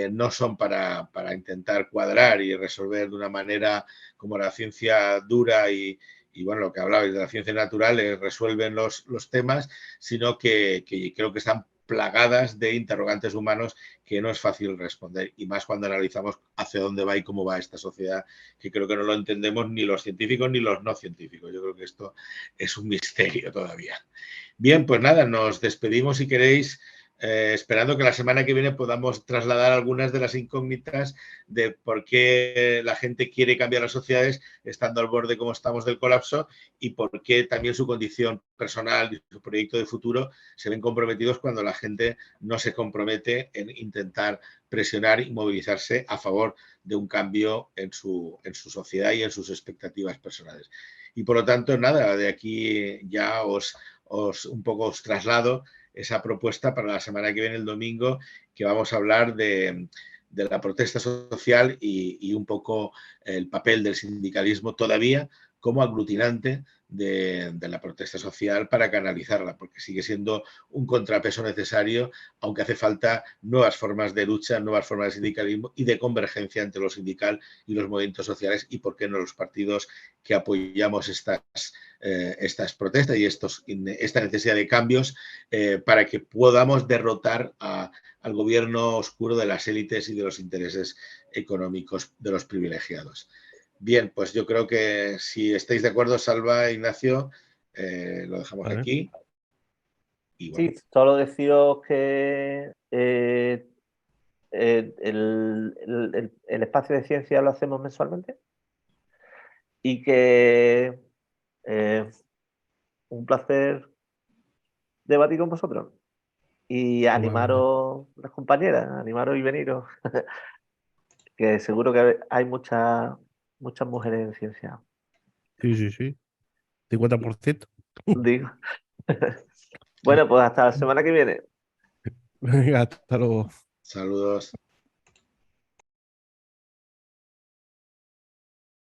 no son para intentar cuadrar y resolver de una manera como la ciencia dura y bueno, lo que hablabais de la ciencia natural, resuelven los temas, sino que creo que están plagadas de interrogantes humanos que no es fácil responder, y más cuando analizamos hacia dónde va y cómo va esta sociedad, que creo que no lo entendemos ni los científicos ni los no científicos. Yo creo que esto es un misterio todavía. Bien, pues nada, nos despedimos si queréis, esperando que la semana que viene podamos trasladar algunas de las incógnitas de por qué la gente quiere cambiar las sociedades estando al borde como estamos del colapso, y por qué también su condición personal y su proyecto de futuro se ven comprometidos cuando la gente no se compromete en intentar presionar y movilizarse a favor de un cambio en su sociedad y en sus expectativas personales. Y por lo tanto, nada, de aquí ya os traslado esa propuesta para la semana que viene, el domingo, que vamos a hablar de la protesta social y un poco el papel del sindicalismo todavía como aglutinante de la protesta social para canalizarla, porque sigue siendo un contrapeso necesario, aunque hace falta nuevas formas de lucha, nuevas formas de sindicalismo y de convergencia entre lo sindical y los movimientos sociales, y por qué no los partidos que apoyamos estas protestas y esta necesidad de cambios, para que podamos derrotar al gobierno oscuro de las élites y de los intereses económicos de los privilegiados. Bien, pues yo creo que si estáis de acuerdo, Salva, Ignacio, lo dejamos aquí. Y bueno. Sí, solo deciros que el espacio de ciencia lo hacemos mensualmente y que un placer debatir con vosotros y animaros, las compañeras, animaros y veniros, que seguro que hay muchas mujeres en ciencia. Sí. 50%. Digo. Bueno, pues hasta la semana que viene. Venga, hasta luego. Saludos.